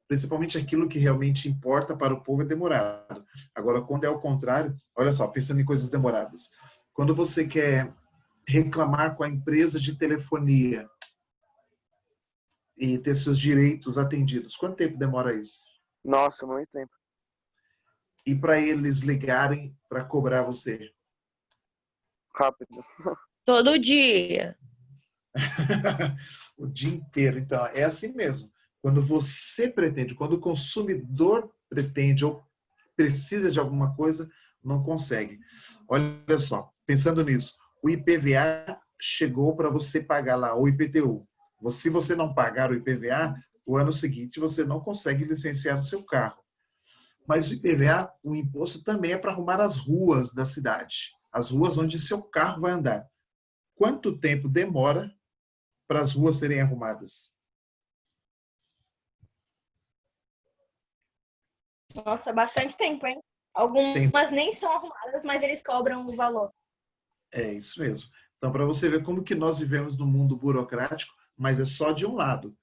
Principalmente aquilo que realmente importa para o povo é demorado. Agora, quando é o contrário, olha só, pensando em coisas demoradas. Quando você quer reclamar com a empresa de telefonia e ter seus direitos atendidos, quanto tempo demora isso? Nossa, muito tempo. E para eles ligarem para cobrar você? Rápido. Todo dia. O dia inteiro. Então, é assim mesmo. Quando você pretende, quando o consumidor pretende ou precisa de alguma coisa, não consegue. Olha só, pensando nisso, o IPVA chegou para você pagar lá, o IPTU. Se você não pagar o IPVA, o ano seguinte você não consegue licenciar o seu carro. Mas o IPVA, o imposto também é para arrumar as ruas da cidade, as ruas onde seu carro vai andar. Quanto tempo demora para as ruas serem arrumadas? Nossa, bastante tempo, hein? Algumas nem são arrumadas, mas eles cobram o valor. É isso mesmo. Então, para você ver como que nós vivemos num mundo burocrático, mas é só de um lado.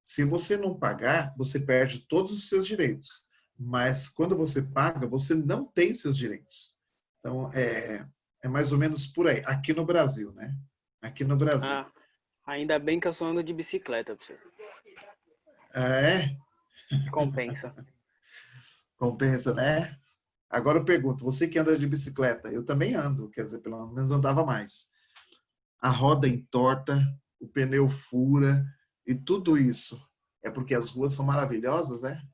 Se você não pagar, você perde todos os seus direitos. Mas quando você paga, você não tem seus direitos. Então, é mais ou menos por aí. Aqui no Brasil, né? Aqui no Brasil. Ainda bem que eu só ando de bicicleta, professor. É? Compensa. Compensa, né? Agora eu pergunto, você que anda de bicicleta, eu também ando, quer dizer, pelo menos andava mais. A roda entorta, o pneu fura e tudo isso é porque as ruas são maravilhosas, né?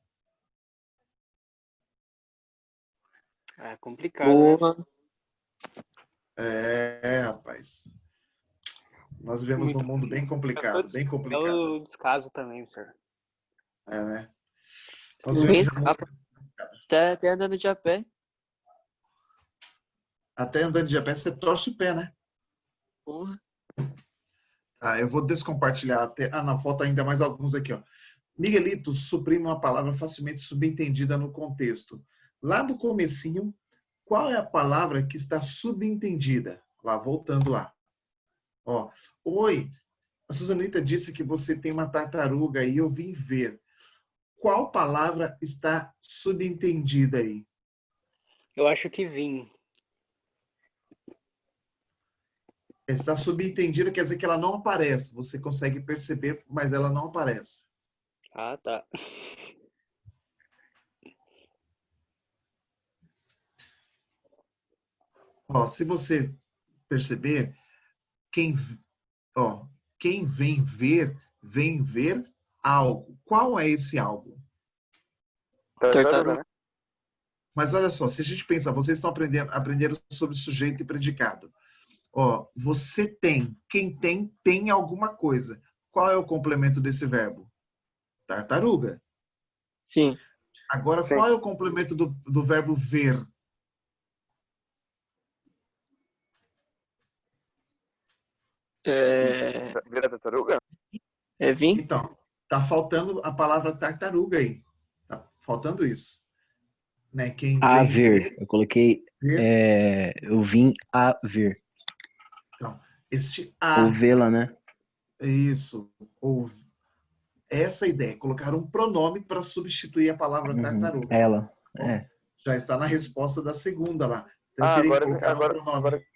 É complicado, né? Rapaz. Nós vivemos num mundo bem complicado, bem complicado. Eu descaso também, senhor. Né? Ninguém escapa. Até andando de a pé. Até andando de a pé, você torce o pé, né? Porra. Eu vou descompartilhar até... não, falta ainda mais alguns aqui, ó. Miguelito suprime uma palavra facilmente subentendida no contexto. Lá no comecinho, qual é a palavra que está subentendida? Lá, voltando lá. Ó, oi, a Suzanita disse que você tem uma tartaruga e eu vim ver. Qual palavra está subentendida aí? Eu acho que vim. Está subentendida quer dizer que ela não aparece. Você consegue perceber, mas ela não aparece. Ah, tá. Ó, se você perceber, quem vem ver algo. Qual é esse algo? Tartaruga, né? Mas olha só, se a gente pensar, vocês estão aprendendo sobre sujeito e predicado. Ó, você tem, quem tem alguma coisa. Qual é o complemento desse verbo? Tartaruga. Sim. Agora, qual é o complemento do verbo ver? Vira tartaruga? É vir? Então, tá faltando a palavra tartaruga aí. Tá faltando isso. Né? Quem A vem ver. Eu coloquei. Eu vim a ver. Então, este a. Ou vê-la, né? Isso. Ou essa ideia, colocar um pronome para substituir a palavra tartaruga. Ela. Bom, já está na resposta da segunda lá. Então, eu queria colocar um pronome.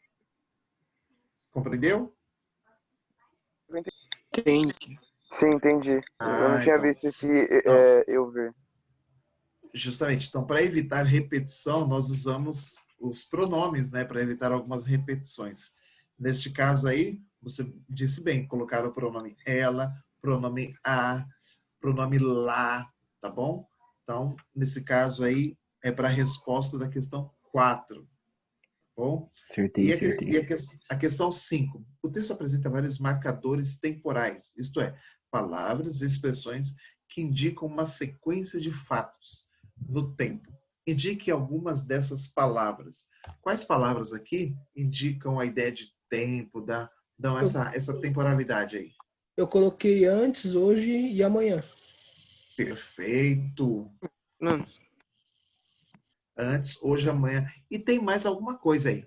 Compreendeu? Entendi. Sim, entendi. Eu não tinha então. visto esse eu ver. Justamente. Então, para evitar repetição, nós usamos os pronomes, né? Para evitar algumas repetições. Neste caso aí, você disse bem, colocar o pronome ela, pronome a, pronome lá, tá bom? Então, nesse caso aí, é para a resposta da questão 4. Tá bom? Acertei. A questão 5. O texto apresenta vários marcadores temporais, isto é, palavras e expressões que indicam uma sequência de fatos no tempo. Indique algumas dessas palavras. Quais palavras aqui indicam a ideia de tempo, dão essa temporalidade aí? Eu coloquei antes, hoje e amanhã. Perfeito. Antes, hoje, amanhã. E tem mais alguma coisa aí?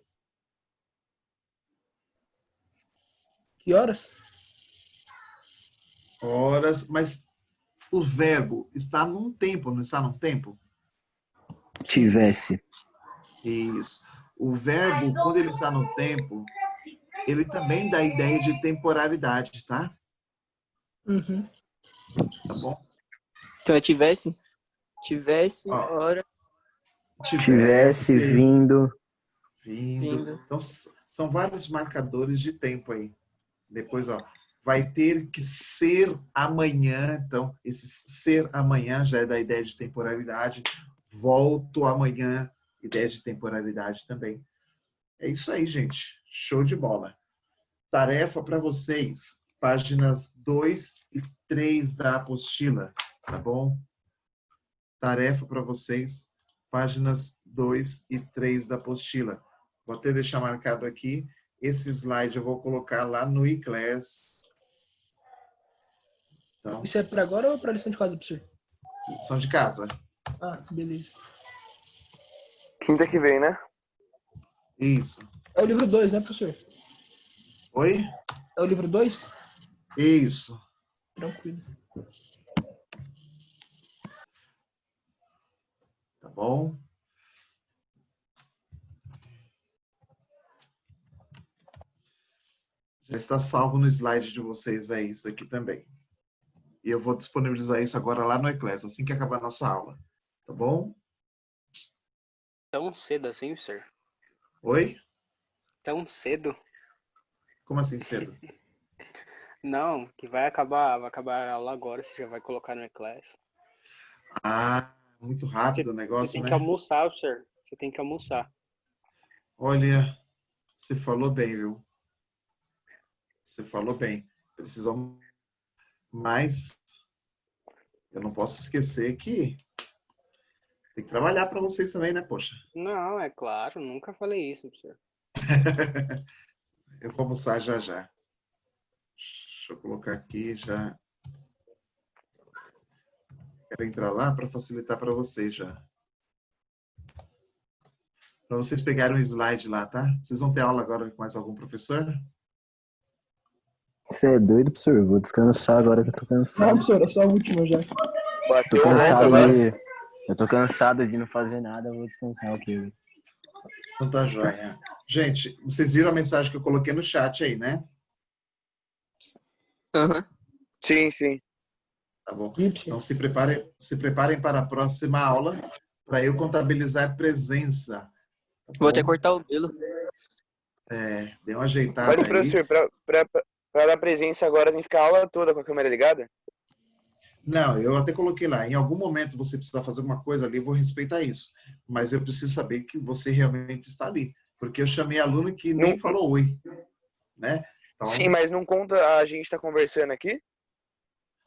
Que horas? Horas, mas o verbo está num tempo, não está num tempo? Tivesse. Isso. O verbo, quando ele está no tempo, ele também dá a ideia de temporalidade, tá? Uhum. Tá bom? Então é tivesse, hora. Tivesse vindo. Então, são vários marcadores de tempo aí. Depois, ó, vai ter que ser amanhã. Então, esse ser amanhã já é da ideia de temporalidade. Volto amanhã, ideia de temporalidade também. É isso aí, gente. Show de bola. Tarefa para vocês, páginas 2 e 3 da apostila, tá bom? Tarefa para vocês, páginas 2 e 3 da apostila. Vou até deixar marcado aqui. Esse slide eu vou colocar lá no iClass. Então, Isso é para agora ou para lição de casa, professor? lição de casa. Ah, beleza. Quinta que vem, né? Isso. É o livro 2, né, professor? Oi? É o livro 2? Isso. Tranquilo. Tá bom? Já está salvo no slide de vocês aí, isso aqui também. E eu vou disponibilizar isso agora lá no iClass, assim que acabar a nossa aula. Tá bom? Tão cedo assim, sir? Oi? Tão cedo? Como assim cedo? Não, que vai acabar a aula agora, você já vai colocar no e-class. Ah, muito rápido o negócio, Você tem né? que almoçar, sir. Você tem que almoçar. Olha, você falou bem, viu? Você falou bem. Precisamos... Mas eu não posso esquecer que tem que trabalhar para vocês também, né, poxa? Não, é claro, nunca falei isso, sir. Eu vou almoçar já já. Deixa eu colocar aqui já. Quero entrar lá para facilitar para vocês já. Para vocês pegarem um slide lá, tá? Vocês vão ter aula agora com mais algum professor? Você é doido, professor? Eu vou descansar agora que eu tô cansado. Não, professor, é só a última já. Eu tô cansado de não fazer nada, eu vou descansar, ok? Então tá joia. Gente, vocês viram a mensagem que eu coloquei no chat aí, né? Aham. Sim, sim. Tá bom. Então se preparem para a próxima aula para eu contabilizar presença. Tá Vou até bom? cortar o pelo. Dê uma ajeitada Olha, aí. professor, pra dar presença agora tem que ficar a aula toda com a câmera ligada? Não, eu até coloquei lá. Em algum momento você precisar fazer alguma coisa ali, eu vou respeitar isso. Mas eu preciso saber que você realmente está ali. Porque eu chamei aluno que nem falou oi. Né? Então, Sim, mas não conta a gente tá conversando aqui?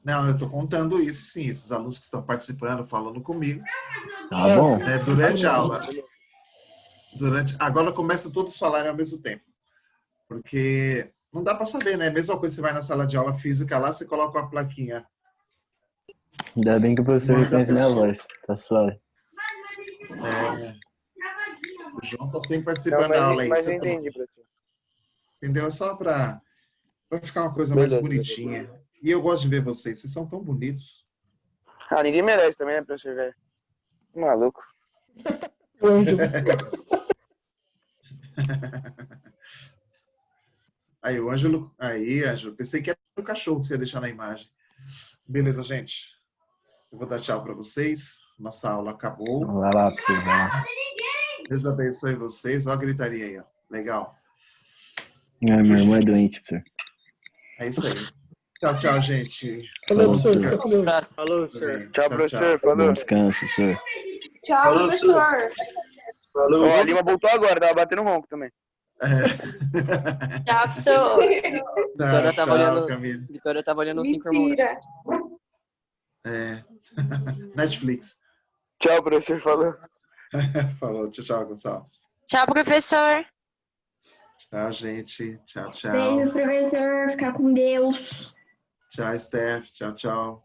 não, eu estou contando isso, sim. Esses alunos que estão participando, falando comigo. Tá bom. Durante a aula. Agora começa todos a falarem ao mesmo tempo. Porque não dá para saber, né? Mesma coisa, você vai na sala de aula física lá, você coloca uma plaquinha. Ainda bem que o professor Nome da reconhece minha pessoa. voz. Tá suave. O João está sempre participando da aula aí. Mas você eu entendi, professor. Entendeu? É só para ficar uma coisa mais Beleza, bonitinha. E eu gosto de ver vocês. Vocês são tão bonitos. Ah, ninguém merece também, né, professor, velho? Maluco. Aí, o Ângelo. Aí, Ângelo. Pensei que era o cachorro que você ia deixar na imagem. Beleza, gente. Eu vou dar tchau para vocês. Nossa aula acabou. Vai lá, professor, vai lá. Deus abençoe vocês. Ó a gritaria aí, ó. Legal. Meu irmão é doente, professor. É isso aí. Tchau, tchau, gente. Falou, Bom professor. descanso. Falou, senhor. Tchau, professor. Falou. Bom descanso, professor. Tchau, Falou, professor. Falou. Ó, a Lima voltou agora, tava batendo ronco também. Tchau, professor. Vitória tava olhando. Camila. Vitória tava olhando o 5 irmãos. Mentira. Netflix. Tchau, professor. Falou. Falou. Tchau, tchau, Gonçalves. Tchau, professor. Tchau, gente. Tchau, tchau. Beijos, professor. Ficar com Deus. Tchau, Steph. Tchau, tchau.